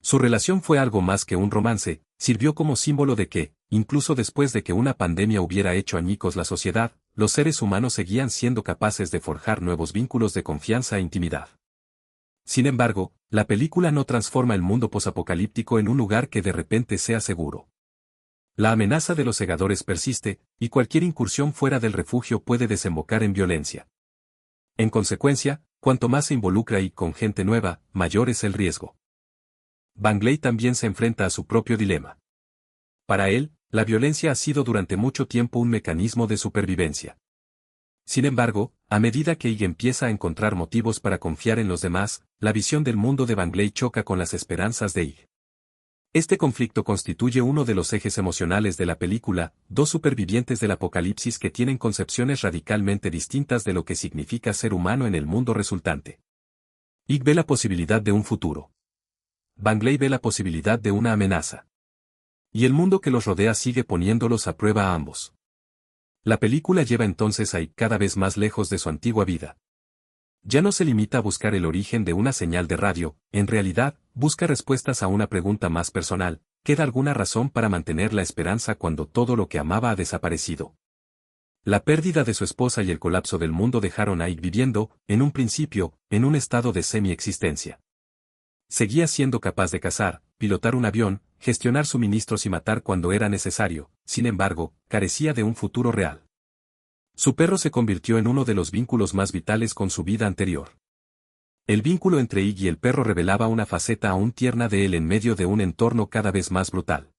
Su relación fue algo más que un romance, sirvió como símbolo de que, incluso después de que una pandemia hubiera hecho añicos la sociedad, los seres humanos seguían siendo capaces de forjar nuevos vínculos de confianza e intimidad. Sin embargo, la película no transforma el mundo posapocalíptico en un lugar que de repente sea seguro. La amenaza de los segadores persiste, y cualquier incursión fuera del refugio puede desembocar en violencia. En consecuencia, cuanto más se involucra y con gente nueva, mayor es el riesgo. Bangley también se enfrenta a su propio dilema. Para él, la violencia ha sido durante mucho tiempo un mecanismo de supervivencia. Sin embargo, a medida que Ig empieza a encontrar motivos para confiar en los demás, la visión del mundo de Bangley choca con las esperanzas de Ig. Este conflicto constituye uno de los ejes emocionales de la película, dos supervivientes del apocalipsis que tienen concepciones radicalmente distintas de lo que significa ser humano en el mundo resultante. Ig ve la posibilidad de un futuro. Bangley ve la posibilidad de una amenaza. Y el mundo que los rodea sigue poniéndolos a prueba a ambos. La película lleva entonces a Ig cada vez más lejos de su antigua vida. Ya no se limita a buscar el origen de una señal de radio, en realidad, busca respuestas a una pregunta más personal: ¿queda alguna razón para mantener la esperanza cuando todo lo que amaba ha desaparecido? La pérdida de su esposa y el colapso del mundo dejaron a Ig viviendo, en un principio, en un estado de semi-existencia. Seguía siendo capaz de cazar, pilotar un avión, gestionar suministros y matar cuando era necesario, sin embargo, carecía de un futuro real. Su perro se convirtió en uno de los vínculos más vitales con su vida anterior. El vínculo entre Ig y el perro revelaba una faceta aún tierna de él en medio de un entorno cada vez más brutal.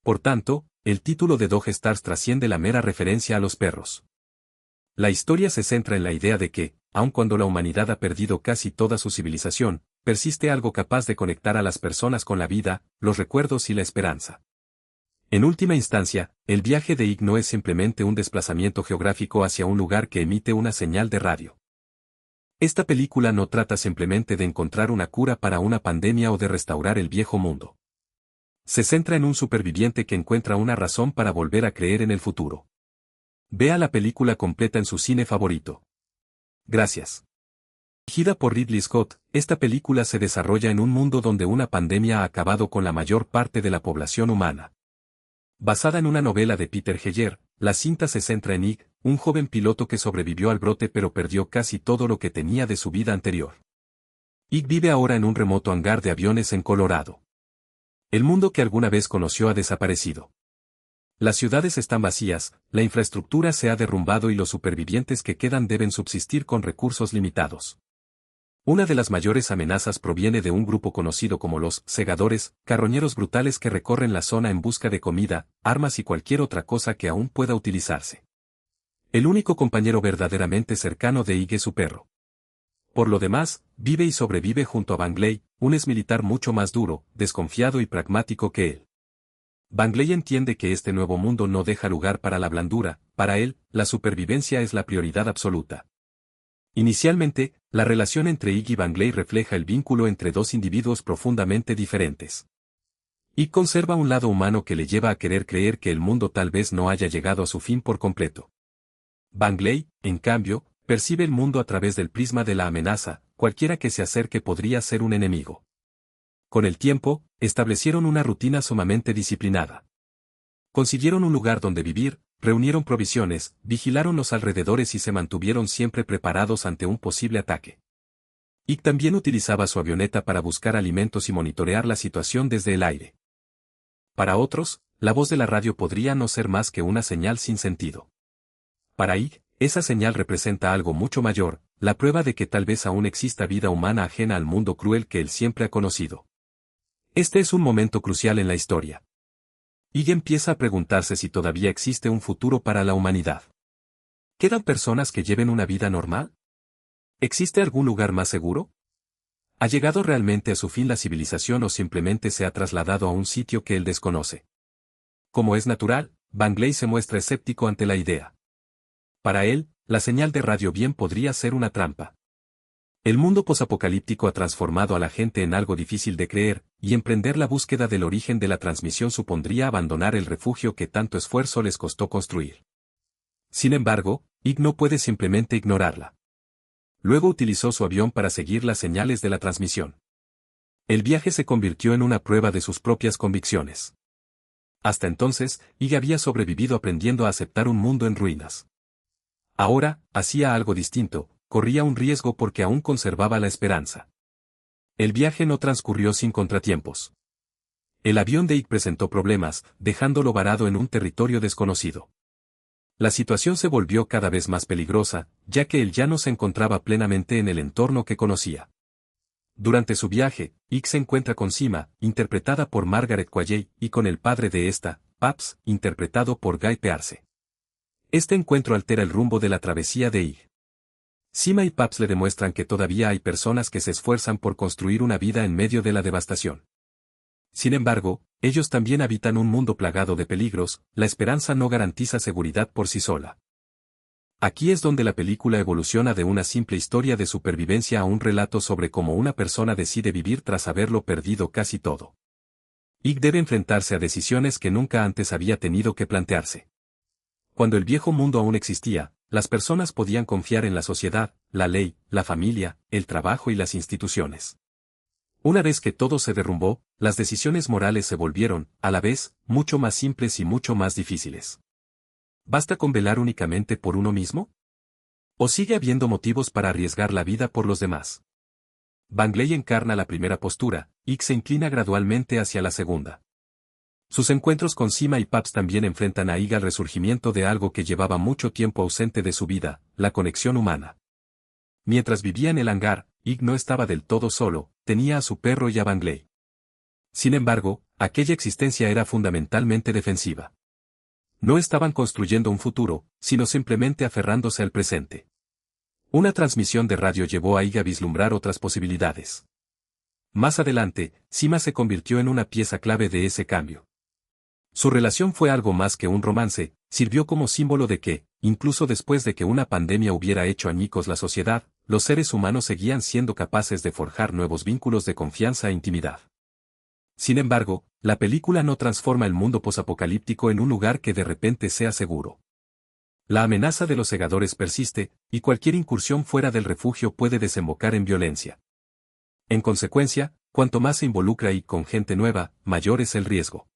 Por tanto, el título de Dog Stars trasciende la mera referencia a los perros. La historia se centra en la idea de que, aun cuando la humanidad ha perdido casi toda su civilización, persiste algo capaz de conectar a las personas con la vida, los recuerdos y la esperanza. En última instancia, el viaje de Ig no es simplemente un desplazamiento geográfico hacia un lugar que emite una señal de radio. Esta película no trata simplemente de encontrar una cura para una pandemia o de restaurar el viejo mundo. Se centra en un superviviente que encuentra una razón para volver a creer en el futuro. Vea la película completa en su cine favorito. Gracias. Dirigida por Ridley Scott, esta película se desarrolla en un mundo donde una pandemia ha acabado con la mayor parte de la población humana. Basada en una novela de Peter Heyer, la cinta se centra en Ig, un joven piloto que sobrevivió al brote pero perdió casi todo lo que tenía de su vida anterior. Ig vive ahora en un remoto hangar de aviones en Colorado. El mundo que alguna vez conoció ha desaparecido. Las ciudades están vacías, la infraestructura se ha derrumbado y los supervivientes que quedan deben subsistir con recursos limitados. Una de las mayores amenazas proviene de un grupo conocido como los segadores, carroñeros brutales que recorren la zona en busca de comida, armas y cualquier otra cosa que aún pueda utilizarse. El único compañero verdaderamente cercano de Ig es su perro. Por lo demás, vive y sobrevive junto a Bangley, un exmilitar mucho más duro, desconfiado y pragmático que él. Bangley entiende que este nuevo mundo no deja lugar para la blandura, para él, la supervivencia es la prioridad absoluta. Inicialmente, la relación entre Ig y Bangley refleja el vínculo entre dos individuos profundamente diferentes. Ig conserva un lado humano que le lleva a querer creer que el mundo tal vez no haya llegado a su fin por completo. Bangley, en cambio, percibe el mundo a través del prisma de la amenaza, cualquiera que se acerque podría ser un enemigo. Con el tiempo, establecieron una rutina sumamente disciplinada. Consiguieron un lugar donde vivir, reunieron provisiones, vigilaron los alrededores y se mantuvieron siempre preparados ante un posible ataque. Ig también utilizaba su avioneta para buscar alimentos y monitorear la situación desde el aire. Para otros, la voz de la radio podría no ser más que una señal sin sentido. Para Ig, esa señal representa algo mucho mayor, la prueba de que tal vez aún exista vida humana ajena al mundo cruel que él siempre ha conocido. Este es un momento crucial en la historia. Ig empieza a preguntarse si todavía existe un futuro para la humanidad. ¿Quedan personas que lleven una vida normal? ¿Existe algún lugar más seguro? ¿Ha llegado realmente a su fin la civilización o simplemente se ha trasladado a un sitio que él desconoce? Como es natural, Bangley se muestra escéptico ante la idea. Para él, la señal de radio bien podría ser una trampa. El mundo posapocalíptico ha transformado a la gente en algo difícil de creer, y emprender la búsqueda del origen de la transmisión supondría abandonar el refugio que tanto esfuerzo les costó construir. Sin embargo, Ig no puede simplemente ignorarla. Luego utilizó su avión para seguir las señales de la transmisión. El viaje se convirtió en una prueba de sus propias convicciones. Hasta entonces, Ig había sobrevivido aprendiendo a aceptar un mundo en ruinas. Ahora, hacía algo distinto. Corría un riesgo porque aún conservaba la esperanza. El viaje no transcurrió sin contratiempos. El avión de Ig presentó problemas, dejándolo varado en un territorio desconocido. La situación se volvió cada vez más peligrosa, ya que él ya no se encontraba plenamente en el entorno que conocía. Durante su viaje, Ig se encuentra con Sima, interpretada por Margaret Qualley, y con el padre de esta, Paps, interpretado por Guy Pearce. Este encuentro altera el rumbo de la travesía de Ig. Sima y Paps le demuestran que todavía hay personas que se esfuerzan por construir una vida en medio de la devastación. Sin embargo, ellos también habitan un mundo plagado de peligros, la esperanza no garantiza seguridad por sí sola. Aquí es donde la película evoluciona de una simple historia de supervivencia a un relato sobre cómo una persona decide vivir tras haberlo perdido casi todo. Ig debe enfrentarse a decisiones que nunca antes había tenido que plantearse. Cuando el viejo mundo aún existía, las personas podían confiar en la sociedad, la ley, la familia, el trabajo y las instituciones. Una vez que todo se derrumbó, las decisiones morales se volvieron, a la vez, mucho más simples y mucho más difíciles. ¿Basta con velar únicamente por uno mismo? ¿O sigue habiendo motivos para arriesgar la vida por los demás? Bangley encarna la primera postura, Ig se inclina gradualmente hacia la segunda. Sus encuentros con Sima y Paps también enfrentan a Ig al resurgimiento de algo que llevaba mucho tiempo ausente de su vida, la conexión humana. Mientras vivía en el hangar, Ig no estaba del todo solo, tenía a su perro y a Bangley. Sin embargo, aquella existencia era fundamentalmente defensiva. No estaban construyendo un futuro, sino simplemente aferrándose al presente. Una transmisión de radio llevó a Ig a vislumbrar otras posibilidades. Más adelante, Sima se convirtió en una pieza clave de ese cambio. Su relación fue algo más que un romance, sirvió como símbolo de que, incluso después de que una pandemia hubiera hecho añicos la sociedad, los seres humanos seguían siendo capaces de forjar nuevos vínculos de confianza e intimidad. Sin embargo, la película no transforma el mundo posapocalíptico en un lugar que de repente sea seguro. La amenaza de los segadores persiste, y cualquier incursión fuera del refugio puede desembocar en violencia. En consecuencia, cuanto más se involucra y con gente nueva, mayor es el riesgo.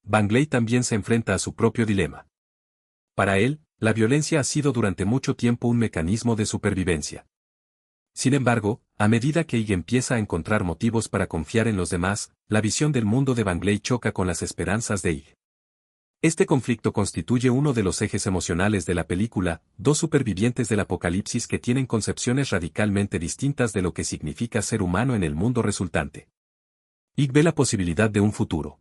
Bangley también se enfrenta a su propio dilema. Para él, la violencia ha sido durante mucho tiempo un mecanismo de supervivencia. Sin embargo, a medida que Ig empieza a encontrar motivos para confiar en los demás, la visión del mundo de Bangley choca con las esperanzas de Ig. Este conflicto constituye uno de los ejes emocionales de la película, dos supervivientes del apocalipsis que tienen concepciones radicalmente distintas de lo que significa ser humano en el mundo resultante. Ig ve la posibilidad de un futuro.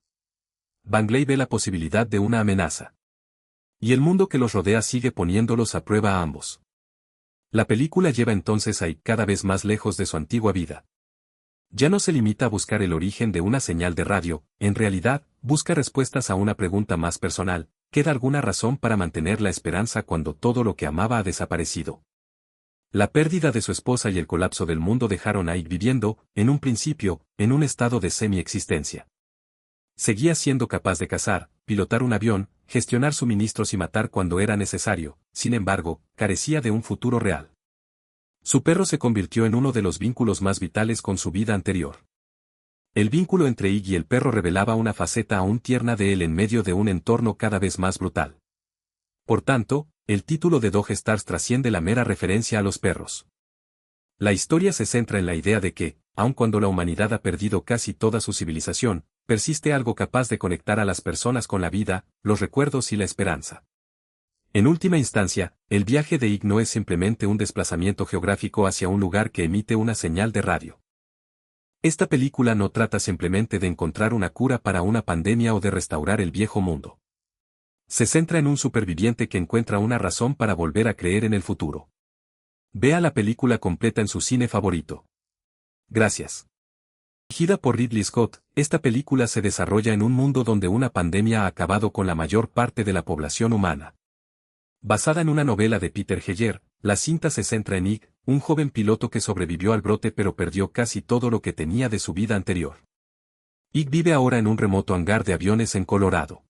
Bangley ve la posibilidad de una amenaza. Y el mundo que los rodea sigue poniéndolos a prueba a ambos. La película lleva entonces a Ig cada vez más lejos de su antigua vida. Ya no se limita a buscar el origen de una señal de radio, en realidad, busca respuestas a una pregunta más personal: ¿queda alguna razón para mantener la esperanza cuando todo lo que amaba ha desaparecido? La pérdida de su esposa y el colapso del mundo dejaron a Ig viviendo, en un principio, en un estado de semi-existencia. Seguía siendo capaz de cazar, pilotar un avión, gestionar suministros y matar cuando era necesario, sin embargo, carecía de un futuro real. Su perro se convirtió en uno de los vínculos más vitales con su vida anterior. El vínculo entre Ig y el perro revelaba una faceta aún tierna de él en medio de un entorno cada vez más brutal. Por tanto, el título de Dog Stars trasciende la mera referencia a los perros. La historia se centra en la idea de que, aun cuando la humanidad ha perdido casi toda su civilización, persiste algo capaz de conectar a las personas con la vida, los recuerdos y la esperanza. En última instancia, el viaje de Ig no es simplemente un desplazamiento geográfico hacia un lugar que emite una señal de radio. Esta película no trata simplemente de encontrar una cura para una pandemia o de restaurar el viejo mundo. Se centra en un superviviente que encuentra una razón para volver a creer en el futuro. Vea la película completa en su cine favorito. Gracias. Dirigida por Ridley Scott, esta película se desarrolla en un mundo donde una pandemia ha acabado con la mayor parte de la población humana. Basada en una novela de Peter Heyer, la cinta se centra en Ig, un joven piloto que sobrevivió al brote pero perdió casi todo lo que tenía de su vida anterior. Ig vive ahora en un remoto hangar de aviones en Colorado.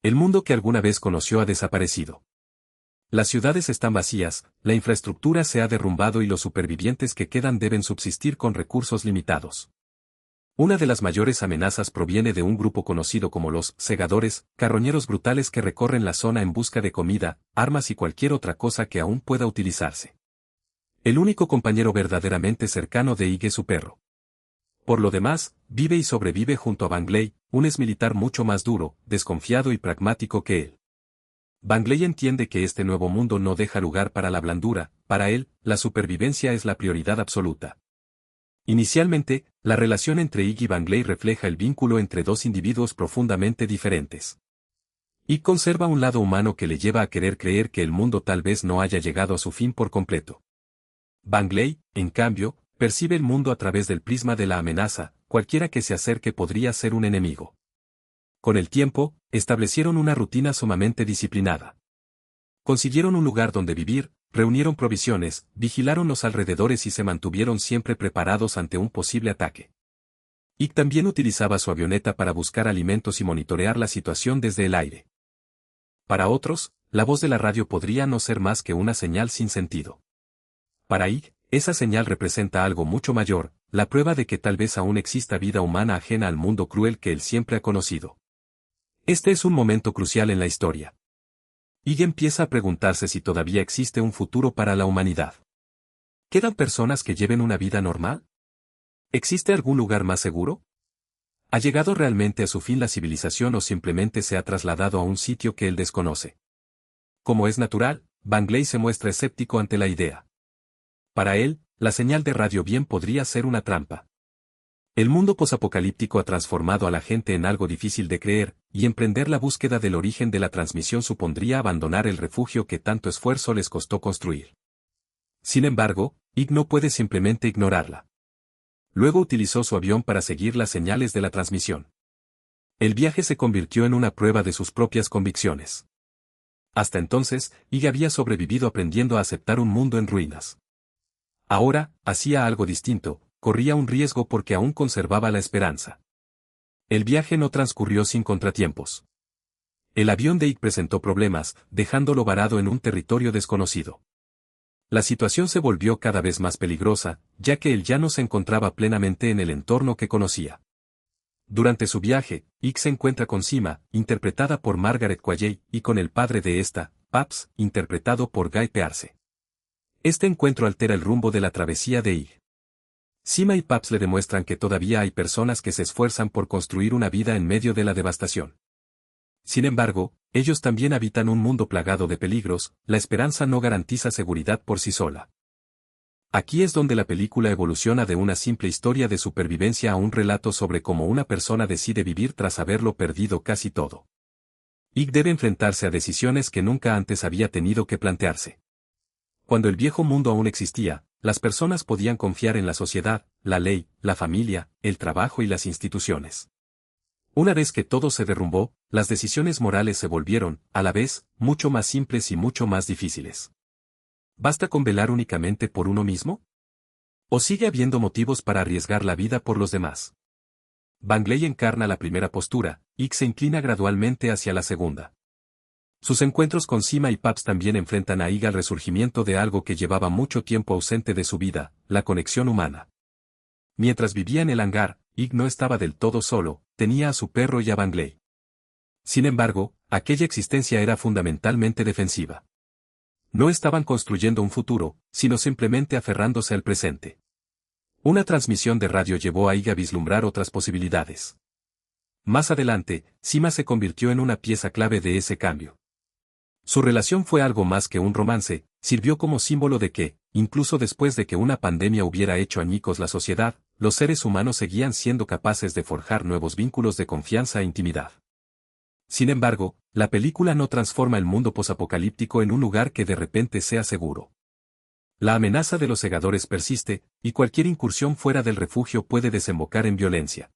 El mundo que alguna vez conoció ha desaparecido. Las ciudades están vacías, la infraestructura se ha derrumbado y los supervivientes que quedan deben subsistir con recursos limitados. Una de las mayores amenazas proviene de un grupo conocido como los segadores, carroñeros brutales que recorren la zona en busca de comida, armas y cualquier otra cosa que aún pueda utilizarse. El único compañero verdaderamente cercano de Ig es su perro. Por lo demás, vive y sobrevive junto a Bangley, un exmilitar mucho más duro, desconfiado y pragmático que él. Bangley entiende que este nuevo mundo no deja lugar para la blandura, para él, la supervivencia es la prioridad absoluta. Inicialmente, la relación entre Ig y Bangley refleja el vínculo entre dos individuos profundamente diferentes. Ig conserva un lado humano que le lleva a querer creer que el mundo tal vez no haya llegado a su fin por completo. Bangley, en cambio, percibe el mundo a través del prisma de la amenaza: cualquiera que se acerque podría ser un enemigo. Con el tiempo, establecieron una rutina sumamente disciplinada. Consiguieron un lugar donde vivir, reunieron provisiones, vigilaron los alrededores y se mantuvieron siempre preparados ante un posible ataque. Ig también utilizaba su avioneta para buscar alimentos y monitorear la situación desde el aire. Para otros, la voz de la radio podría no ser más que una señal sin sentido. Para Ig, esa señal representa algo mucho mayor, la prueba de que tal vez aún exista vida humana ajena al mundo cruel que él siempre ha conocido. Este es un momento crucial en la historia. Ig empieza a preguntarse si todavía existe un futuro para la humanidad. ¿Quedan personas que lleven una vida normal? ¿Existe algún lugar más seguro? ¿Ha llegado realmente a su fin la civilización o simplemente se ha trasladado a un sitio que él desconoce? Como es natural, Bangley se muestra escéptico ante la idea. Para él, la señal de radio bien podría ser una trampa. El mundo posapocalíptico ha transformado a la gente en algo difícil de creer, y emprender la búsqueda del origen de la transmisión supondría abandonar el refugio que tanto esfuerzo les costó construir. Sin embargo, Ig no puede simplemente ignorarla. Luego utilizó su avión para seguir las señales de la transmisión. El viaje se convirtió en una prueba de sus propias convicciones. Hasta entonces, Ig había sobrevivido aprendiendo a aceptar un mundo en ruinas. Ahora, hacía algo distinto, corría un riesgo porque aún conservaba la esperanza. El viaje no transcurrió sin contratiempos. El avión de Ig presentó problemas, dejándolo varado en un territorio desconocido. La situación se volvió cada vez más peligrosa, ya que él ya no se encontraba plenamente en el entorno que conocía. Durante su viaje, Ig se encuentra con Sima, interpretada por Margaret Qualley, y con el padre de esta, Paps, interpretado por Guy Pearce. Este encuentro altera el rumbo de la travesía de Ig. Sima y Paps le demuestran que todavía hay personas que se esfuerzan por construir una vida en medio de la devastación. Sin embargo, ellos también habitan un mundo plagado de peligros, la esperanza no garantiza seguridad por sí sola. Aquí es donde la película evoluciona de una simple historia de supervivencia a un relato sobre cómo una persona decide vivir tras haberlo perdido casi todo. Ig debe enfrentarse a decisiones que nunca antes había tenido que plantearse. Cuando el viejo mundo aún existía, las personas podían confiar en la sociedad, la ley, la familia, el trabajo y las instituciones. Una vez que todo se derrumbó, las decisiones morales se volvieron, a la vez, mucho más simples y mucho más difíciles. ¿Basta con velar únicamente por uno mismo? ¿O sigue habiendo motivos para arriesgar la vida por los demás? Bangley encarna la primera postura, Ig se inclina gradualmente hacia la segunda. Sus encuentros con Sima y Paps también enfrentan a Ig al resurgimiento de algo que llevaba mucho tiempo ausente de su vida, la conexión humana. Mientras vivía en el hangar, Ig no estaba del todo solo, tenía a su perro y a Bangley. Sin embargo, aquella existencia era fundamentalmente defensiva. No estaban construyendo un futuro, sino simplemente aferrándose al presente. Una transmisión de radio llevó a Ig a vislumbrar otras posibilidades. Más adelante, Sima se convirtió en una pieza clave de ese cambio. Su relación fue algo más que un romance, sirvió como símbolo de que, incluso después de que una pandemia hubiera hecho añicos la sociedad, los seres humanos seguían siendo capaces de forjar nuevos vínculos de confianza e intimidad. Sin embargo, la película no transforma el mundo posapocalíptico en un lugar que de repente sea seguro. La amenaza de los segadores persiste, y cualquier incursión fuera del refugio puede desembocar en violencia.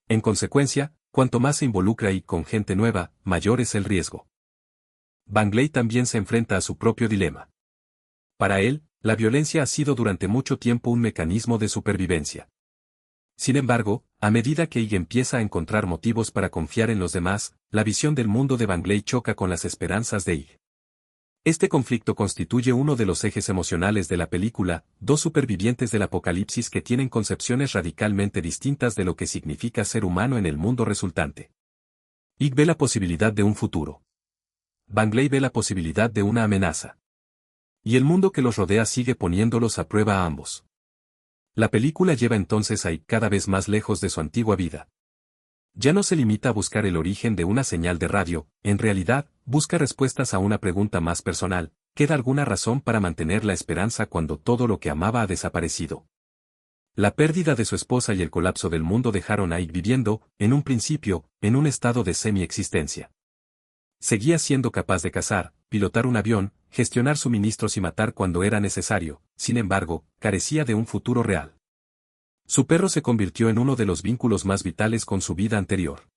En consecuencia, cuanto más se involucra y con gente nueva, mayor es el riesgo. Bangley también se enfrenta a su propio dilema. Para él, la violencia ha sido durante mucho tiempo un mecanismo de supervivencia. Sin embargo, a medida que Ig empieza a encontrar motivos para confiar en los demás, la visión del mundo de Bangley choca con las esperanzas de Ig. Este conflicto constituye uno de los ejes emocionales de la película, dos supervivientes del apocalipsis que tienen concepciones radicalmente distintas de lo que significa ser humano en el mundo resultante. Ig ve la posibilidad de un futuro. Bangley ve la posibilidad de una amenaza. Y el mundo que los rodea sigue poniéndolos a prueba a ambos. La película lleva entonces a Ig cada vez más lejos de su antigua vida. Ya no se limita a buscar el origen de una señal de radio, en realidad, busca respuestas a una pregunta más personal: ¿queda alguna razón para mantener la esperanza cuando todo lo que amaba ha desaparecido? La pérdida de su esposa y el colapso del mundo dejaron a Ig viviendo, en un principio, en un estado de semi-existencia. Seguía siendo capaz de cazar, pilotar un avión, gestionar suministros y matar cuando era necesario, sin embargo, carecía de un futuro real. Su perro se convirtió en uno de los vínculos más vitales con su vida anterior.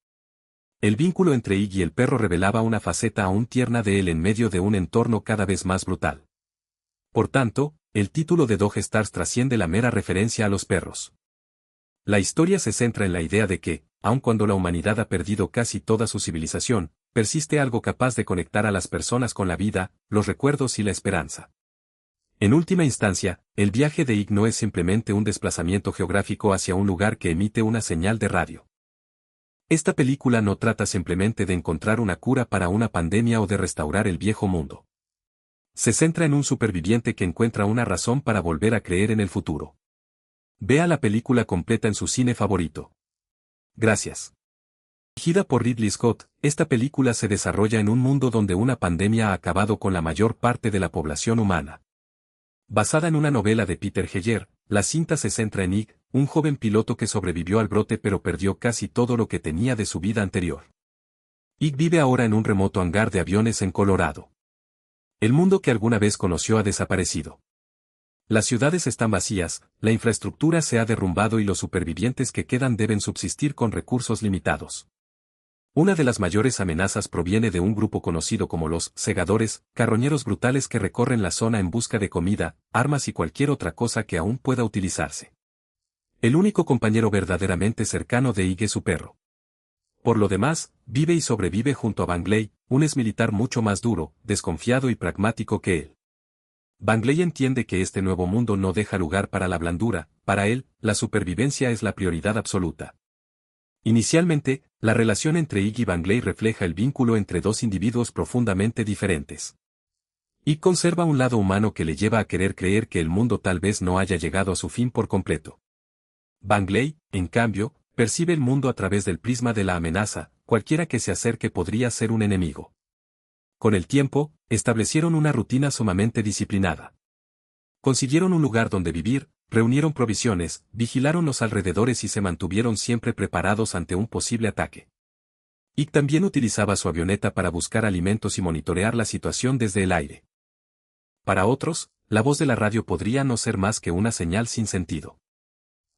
El vínculo entre Ig y el perro revelaba una faceta aún tierna de él en medio de un entorno cada vez más brutal. Por tanto, el título de Dog Stars trasciende la mera referencia a los perros. La historia se centra en la idea de que, aun cuando la humanidad ha perdido casi toda su civilización, persiste algo capaz de conectar a las personas con la vida, los recuerdos y la esperanza. En última instancia, el viaje de Ig no es simplemente un desplazamiento geográfico hacia un lugar que emite una señal de radio. Esta película no trata simplemente de encontrar una cura para una pandemia o de restaurar el viejo mundo. Se centra en un superviviente que encuentra una razón para volver a creer en el futuro. Vea la película completa en su cine favorito. Gracias. Dirigida por Ridley Scott, esta película se desarrolla en un mundo donde una pandemia ha acabado con la mayor parte de la población humana. Basada en una novela de Peter Heyer, la cinta se centra en Ig, un joven piloto que sobrevivió al brote pero perdió casi todo lo que tenía de su vida anterior. Ig vive ahora en un remoto hangar de aviones en Colorado. El mundo que alguna vez conoció ha desaparecido. Las ciudades están vacías, la infraestructura se ha derrumbado y los supervivientes que quedan deben subsistir con recursos limitados. Una de las mayores amenazas proviene de un grupo conocido como los segadores, carroñeros brutales que recorren la zona en busca de comida, armas y cualquier otra cosa que aún pueda utilizarse. El único compañero verdaderamente cercano de Ig es su perro. Por lo demás, vive y sobrevive junto a Bangley, un exmilitar mucho más duro, desconfiado y pragmático que él. Bangley entiende que este nuevo mundo no deja lugar para la blandura, para él, la supervivencia es la prioridad absoluta. Inicialmente, la relación entre Ig y Bangley refleja el vínculo entre dos individuos profundamente diferentes. Ig conserva un lado humano que le lleva a querer creer que el mundo tal vez no haya llegado a su fin por completo. Bangley, en cambio, percibe el mundo a través del prisma de la amenaza, cualquiera que se acerque podría ser un enemigo. Con el tiempo, establecieron una rutina sumamente disciplinada. Consiguieron un lugar donde vivir, reunieron provisiones, vigilaron los alrededores y se mantuvieron siempre preparados ante un posible ataque. Ig también utilizaba su avioneta para buscar alimentos y monitorear la situación desde el aire. Para otros, la voz de la radio podría no ser más que una señal sin sentido.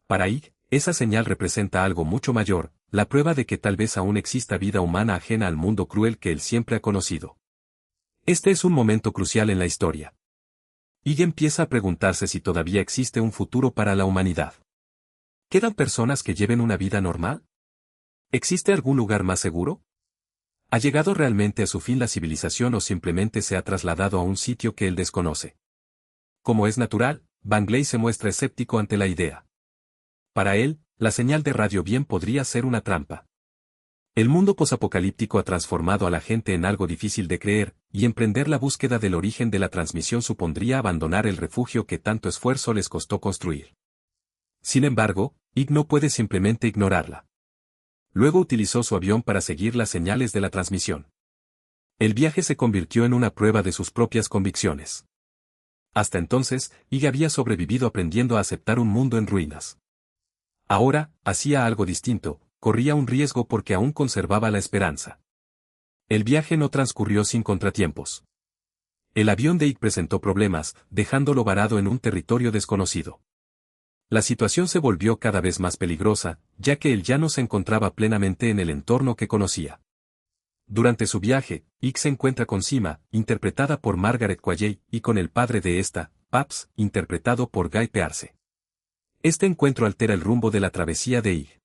Para Ig, esa señal representa algo mucho mayor, la prueba de que tal vez aún exista vida humana ajena al mundo cruel que él siempre ha conocido. Este es un momento crucial en la historia. Ig empieza a preguntarse si todavía existe un futuro para la humanidad. ¿Quedan personas que lleven una vida normal? ¿Existe algún lugar más seguro? ¿Ha llegado realmente a su fin la civilización o simplemente se ha trasladado a un sitio que él desconoce? Como es natural, Bangley se muestra escéptico ante la idea. Para él, la señal de radio bien podría ser una trampa. El mundo posapocalíptico ha transformado a la gente en algo difícil de creer, y emprender la búsqueda del origen de la transmisión supondría abandonar el refugio que tanto esfuerzo les costó construir. Sin embargo, Ig no puede simplemente ignorarla. Luego utilizó su avión para seguir las señales de la transmisión. El viaje se convirtió en una prueba de sus propias convicciones. Hasta entonces, Ig había sobrevivido aprendiendo a aceptar un mundo en ruinas. Ahora, hacía algo distinto. Corría un riesgo porque aún conservaba la esperanza. El viaje no transcurrió sin contratiempos. El avión de Ig presentó problemas, dejándolo varado en un territorio desconocido. La situación se volvió cada vez más peligrosa, ya que él ya no se encontraba plenamente en el entorno que conocía. Durante su viaje, Ig se encuentra con Sima, interpretada por Margaret Qualley, y con el padre de esta, Paps, interpretado por Guy Pearce. Este encuentro altera el rumbo de la travesía de Ig.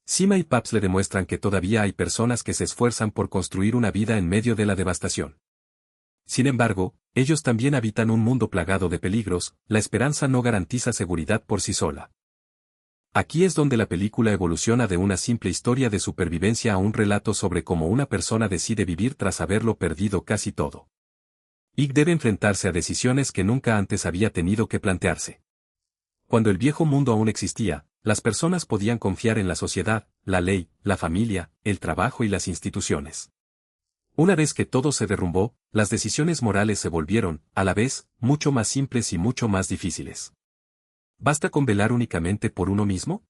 Sima y Paps le demuestran que todavía hay personas que se esfuerzan por construir una vida en medio de la devastación. Sin embargo, ellos también habitan un mundo plagado de peligros, la esperanza no garantiza seguridad por sí sola. Aquí es donde la película evoluciona de una simple historia de supervivencia a un relato sobre cómo una persona decide vivir tras haberlo perdido casi todo. Ig debe enfrentarse a decisiones que nunca antes había tenido que plantearse. Cuando el viejo mundo aún existía, las personas podían confiar en la sociedad, la ley, la familia, el trabajo y las instituciones. Una vez que todo se derrumbó, las decisiones morales se volvieron, a la vez, mucho más simples y mucho más difíciles. ¿Basta con velar únicamente por uno mismo?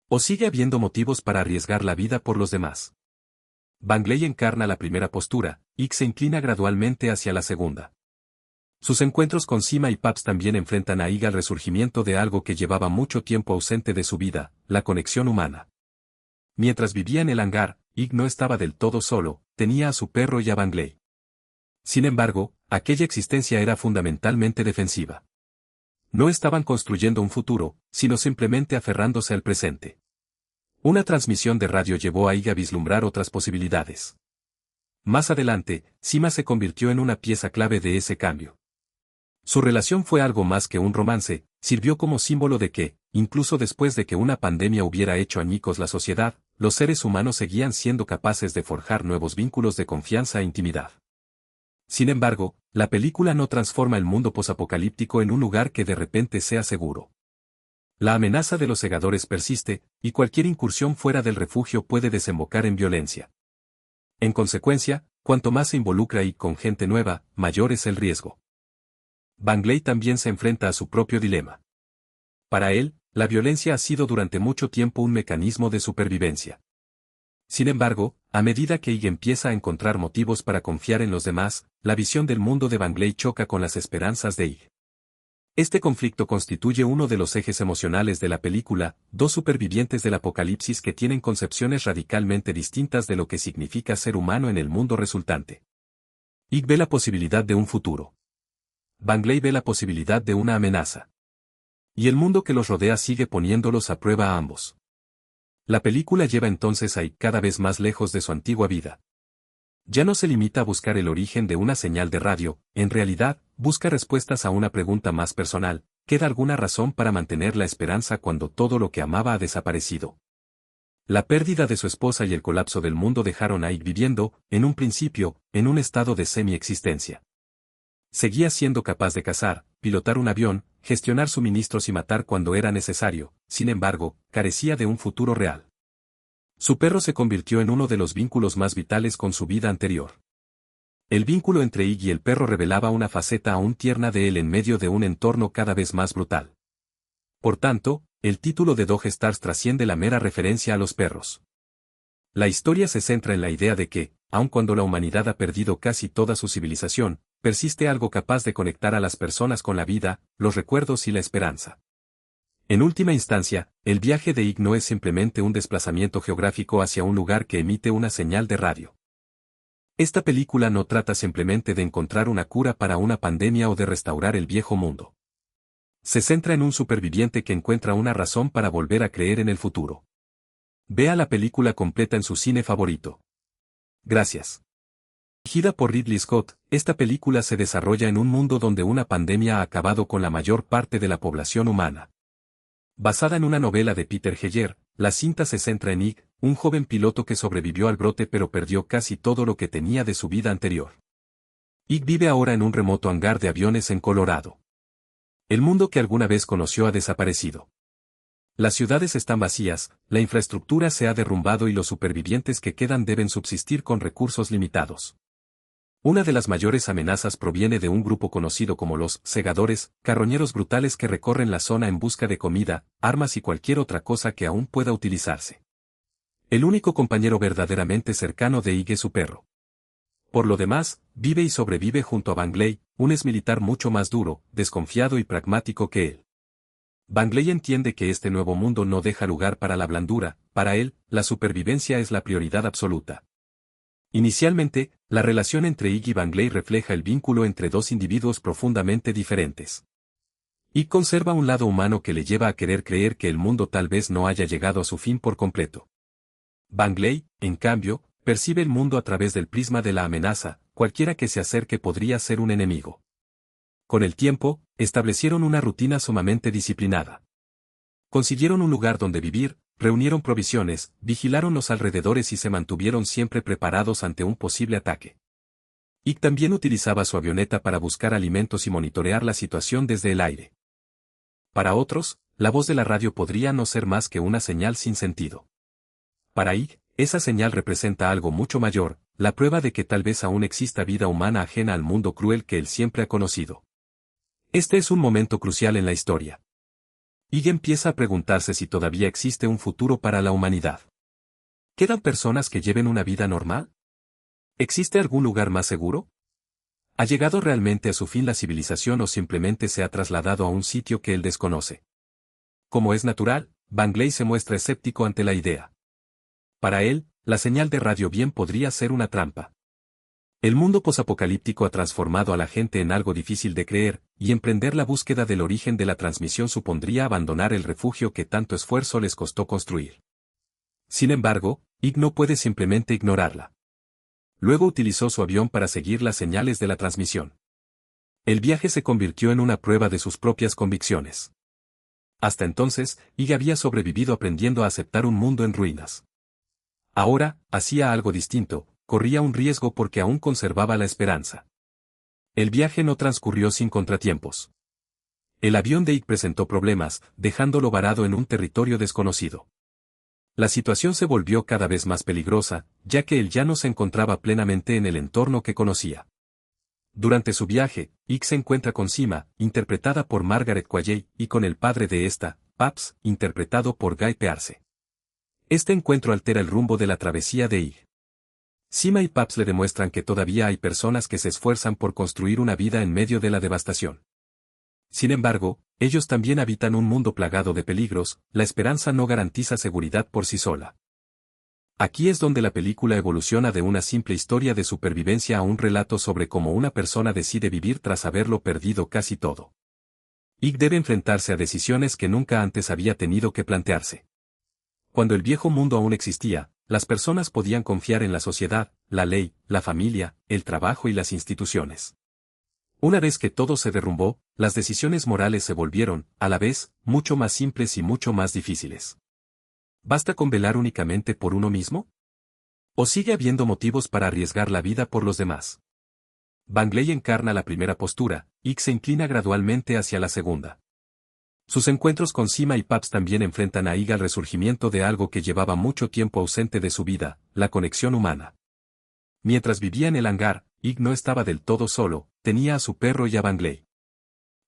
¿O sigue habiendo motivos para arriesgar la vida por los demás? Bangley encarna la primera postura, Ig se inclina gradualmente hacia la segunda. Sus encuentros con Sima y Paps también enfrentan a Ig al resurgimiento de algo que llevaba mucho tiempo ausente de su vida, la conexión humana. Mientras vivía en el hangar, Ig no estaba del todo solo, tenía a su perro y a Bangley. Sin embargo, aquella existencia era fundamentalmente defensiva. No estaban construyendo un futuro, sino simplemente aferrándose al presente. Una transmisión de radio llevó a Ig a vislumbrar otras posibilidades. Más adelante, Sima se convirtió en una pieza clave de ese cambio. Su relación fue algo más que un romance, sirvió como símbolo de que, incluso después de que una pandemia hubiera hecho añicos la sociedad, los seres humanos seguían siendo capaces de forjar nuevos vínculos de confianza e intimidad. Sin embargo, la película no transforma el mundo posapocalíptico en un lugar que de repente sea seguro. La amenaza de los segadores persiste, y cualquier incursión fuera del refugio puede desembocar en violencia. En consecuencia, cuanto más se involucra y con gente nueva, mayor es el riesgo. Bangley también se enfrenta a su propio dilema. Para él, la violencia ha sido durante mucho tiempo un mecanismo de supervivencia. Sin embargo, a medida que Ig empieza a encontrar motivos para confiar en los demás, la visión del mundo de Bangley choca con las esperanzas de Ig. Este conflicto constituye uno de los ejes emocionales de la película, dos supervivientes del apocalipsis que tienen concepciones radicalmente distintas de lo que significa ser humano en el mundo resultante. Ig ve la posibilidad de un futuro. Bangley ve la posibilidad de una amenaza. Y el mundo que los rodea sigue poniéndolos a prueba a ambos. La película lleva entonces a Ig cada vez más lejos de su antigua vida. Ya no se limita a buscar el origen de una señal de radio, en realidad, busca respuestas a una pregunta más personal: ¿queda alguna razón para mantener la esperanza cuando todo lo que amaba ha desaparecido? La pérdida de su esposa y el colapso del mundo dejaron a Ig viviendo, en un principio, en un estado de semi-existencia. Seguía siendo capaz de cazar, pilotar un avión, gestionar suministros y matar cuando era necesario, sin embargo, carecía de un futuro real. Su perro se convirtió en uno de los vínculos más vitales con su vida anterior. El vínculo entre Ig y el perro revelaba una faceta aún tierna de él en medio de un entorno cada vez más brutal. Por tanto, el título de Dog Stars trasciende la mera referencia a los perros. La historia se centra en la idea de que, aun cuando la humanidad ha perdido casi toda su civilización, persiste algo capaz de conectar a las personas con la vida, los recuerdos y la esperanza. En última instancia, el viaje de Ig no es simplemente un desplazamiento geográfico hacia un lugar que emite una señal de radio. Esta película no trata simplemente de encontrar una cura para una pandemia o de restaurar el viejo mundo. Se centra en un superviviente que encuentra una razón para volver a creer en el futuro. Vea la película completa en su cine favorito. Gracias. Dirigida por Ridley Scott, esta película se desarrolla en un mundo donde una pandemia ha acabado con la mayor parte de la población humana. Basada en una novela de Peter Heyer, la cinta se centra en Ig, un joven piloto que sobrevivió al brote pero perdió casi todo lo que tenía de su vida anterior. Ig vive ahora en un remoto hangar de aviones en Colorado. El mundo que alguna vez conoció ha desaparecido. Las ciudades están vacías, la infraestructura se ha derrumbado y los supervivientes que quedan deben subsistir con recursos limitados. Una de las mayores amenazas proviene de un grupo conocido como los segadores, carroñeros brutales que recorren la zona en busca de comida, armas y cualquier otra cosa que aún pueda utilizarse. El único compañero verdaderamente cercano de Ig es su perro. Por lo demás, vive y sobrevive junto a Bangley, un exmilitar mucho más duro, desconfiado y pragmático que él. Bangley entiende que este nuevo mundo no deja lugar para la blandura, para él, la supervivencia es la prioridad absoluta. Inicialmente, la relación entre Ig y Bangley refleja el vínculo entre dos individuos profundamente diferentes. Ig conserva un lado humano que le lleva a querer creer que el mundo tal vez no haya llegado a su fin por completo. Bangley, en cambio, percibe el mundo a través del prisma de la amenaza, cualquiera que se acerque podría ser un enemigo. Con el tiempo, establecieron una rutina sumamente disciplinada. Consiguieron un lugar donde vivir, reunieron provisiones, vigilaron los alrededores y se mantuvieron siempre preparados ante un posible ataque. Ig también utilizaba su avioneta para buscar alimentos y monitorear la situación desde el aire. Para otros, la voz de la radio podría no ser más que una señal sin sentido. Para Ig, esa señal representa algo mucho mayor, la prueba de que tal vez aún exista vida humana ajena al mundo cruel que él siempre ha conocido. Este es un momento crucial en la historia. Ig empieza a preguntarse si todavía existe un futuro para la humanidad. ¿Quedan personas que lleven una vida normal? ¿Existe algún lugar más seguro? ¿Ha llegado realmente a su fin la civilización o simplemente se ha trasladado a un sitio que él desconoce? Como es natural, Bangley se muestra escéptico ante la idea. Para él, la señal de radio bien podría ser una trampa. El mundo posapocalíptico ha transformado a la gente en algo difícil de creer, y emprender la búsqueda del origen de la transmisión supondría abandonar el refugio que tanto esfuerzo les costó construir. Sin embargo, Ig no puede simplemente ignorarla. Luego utilizó su avión para seguir las señales de la transmisión. El viaje se convirtió en una prueba de sus propias convicciones. Hasta entonces, Ig había sobrevivido aprendiendo a aceptar un mundo en ruinas. Ahora, hacía algo distinto. Corría un riesgo porque aún conservaba la esperanza. El viaje no transcurrió sin contratiempos. El avión de Ig presentó problemas, dejándolo varado en un territorio desconocido. La situación se volvió cada vez más peligrosa, ya que él ya no se encontraba plenamente en el entorno que conocía. Durante su viaje, Ig se encuentra con Sima, interpretada por Margaret Qualley, y con el padre de esta, Paps, interpretado por Guy Pearce. Este encuentro altera el rumbo de la travesía de Ig. Sima y Paps le demuestran que todavía hay personas que se esfuerzan por construir una vida en medio de la devastación. Sin embargo, ellos también habitan un mundo plagado de peligros, la esperanza no garantiza seguridad por sí sola. Aquí es donde la película evoluciona de una simple historia de supervivencia a un relato sobre cómo una persona decide vivir tras haberlo perdido casi todo. Ig debe enfrentarse a decisiones que nunca antes había tenido que plantearse. Cuando el viejo mundo aún existía, las personas podían confiar en la sociedad, la ley, la familia, el trabajo y las instituciones. Una vez que todo se derrumbó, las decisiones morales se volvieron, a la vez, mucho más simples y mucho más difíciles. ¿Basta con velar únicamente por uno mismo? ¿O sigue habiendo motivos para arriesgar la vida por los demás? Bangley encarna la primera postura, Ig se inclina gradualmente hacia la segunda. Sus encuentros con Sima y Paps también enfrentan a Ig al resurgimiento de algo que llevaba mucho tiempo ausente de su vida, la conexión humana. Mientras vivía en el hangar, Ig no estaba del todo solo, tenía a su perro y a Bangley.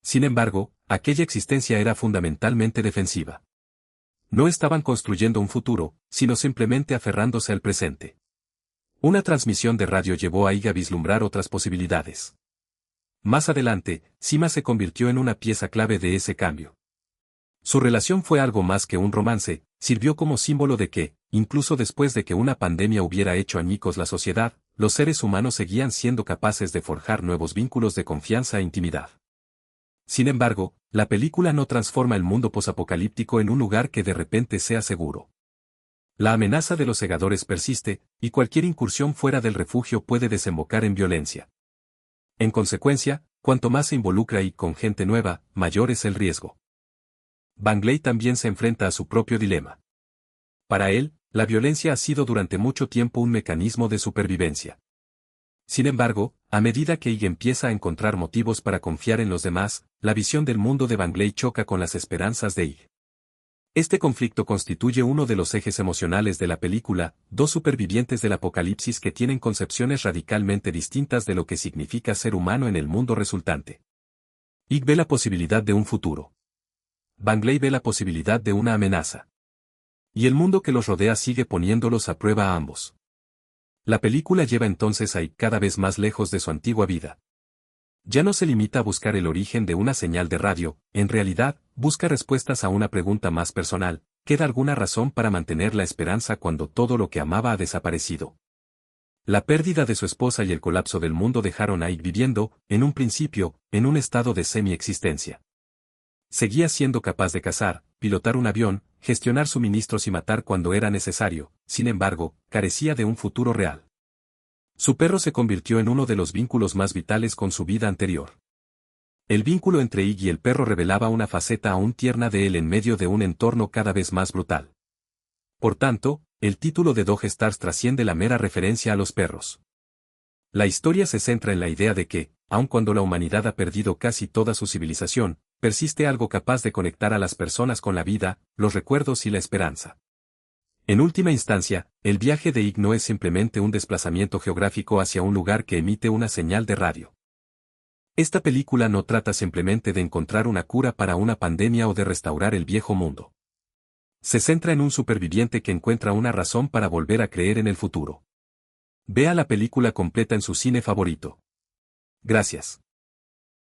Sin embargo, aquella existencia era fundamentalmente defensiva. No estaban construyendo un futuro, sino simplemente aferrándose al presente. Una transmisión de radio llevó a Ig a vislumbrar otras posibilidades. Más adelante, Sima se convirtió en una pieza clave de ese cambio. Su relación fue algo más que un romance, sirvió como símbolo de que, incluso después de que una pandemia hubiera hecho añicos la sociedad, los seres humanos seguían siendo capaces de forjar nuevos vínculos de confianza e intimidad. Sin embargo, la película no transforma el mundo posapocalíptico en un lugar que de repente sea seguro. La amenaza de los segadores persiste, y cualquier incursión fuera del refugio puede desembocar en violencia. En consecuencia, cuanto más se involucra y con gente nueva, mayor es el riesgo. Bangley también se enfrenta a su propio dilema. Para él, la violencia ha sido durante mucho tiempo un mecanismo de supervivencia. Sin embargo, a medida que Ig empieza a encontrar motivos para confiar en los demás, la visión del mundo de Bangley choca con las esperanzas de Ig. Este conflicto constituye uno de los ejes emocionales de la película, dos supervivientes del apocalipsis que tienen concepciones radicalmente distintas de lo que significa ser humano en el mundo resultante. Ig ve la posibilidad de un futuro. Bangley ve la posibilidad de una amenaza. Y el mundo que los rodea sigue poniéndolos a prueba a ambos. La película lleva entonces a Ig cada vez más lejos de su antigua vida. Ya no se limita a buscar el origen de una señal de radio, en realidad, busca respuestas a una pregunta más personal: ¿queda alguna razón para mantener la esperanza cuando todo lo que amaba ha desaparecido? La pérdida de su esposa y el colapso del mundo dejaron a Ig viviendo, en un principio, en un estado de semi-existencia. Seguía siendo capaz de cazar, pilotar un avión, gestionar suministros y matar cuando era necesario, sin embargo, carecía de un futuro real. Su perro se convirtió en uno de los vínculos más vitales con su vida anterior. El vínculo entre Ig y el perro revelaba una faceta aún tierna de él en medio de un entorno cada vez más brutal. Por tanto, el título de Dog Stars trasciende la mera referencia a los perros. La historia se centra en la idea de que, aun cuando la humanidad ha perdido casi toda su civilización, persiste algo capaz de conectar a las personas con la vida, los recuerdos y la esperanza. En última instancia, el viaje de Ig no es simplemente un desplazamiento geográfico hacia un lugar que emite una señal de radio. Esta película no trata simplemente de encontrar una cura para una pandemia o de restaurar el viejo mundo. Se centra en un superviviente que encuentra una razón para volver a creer en el futuro. Vea la película completa en su cine favorito. Gracias.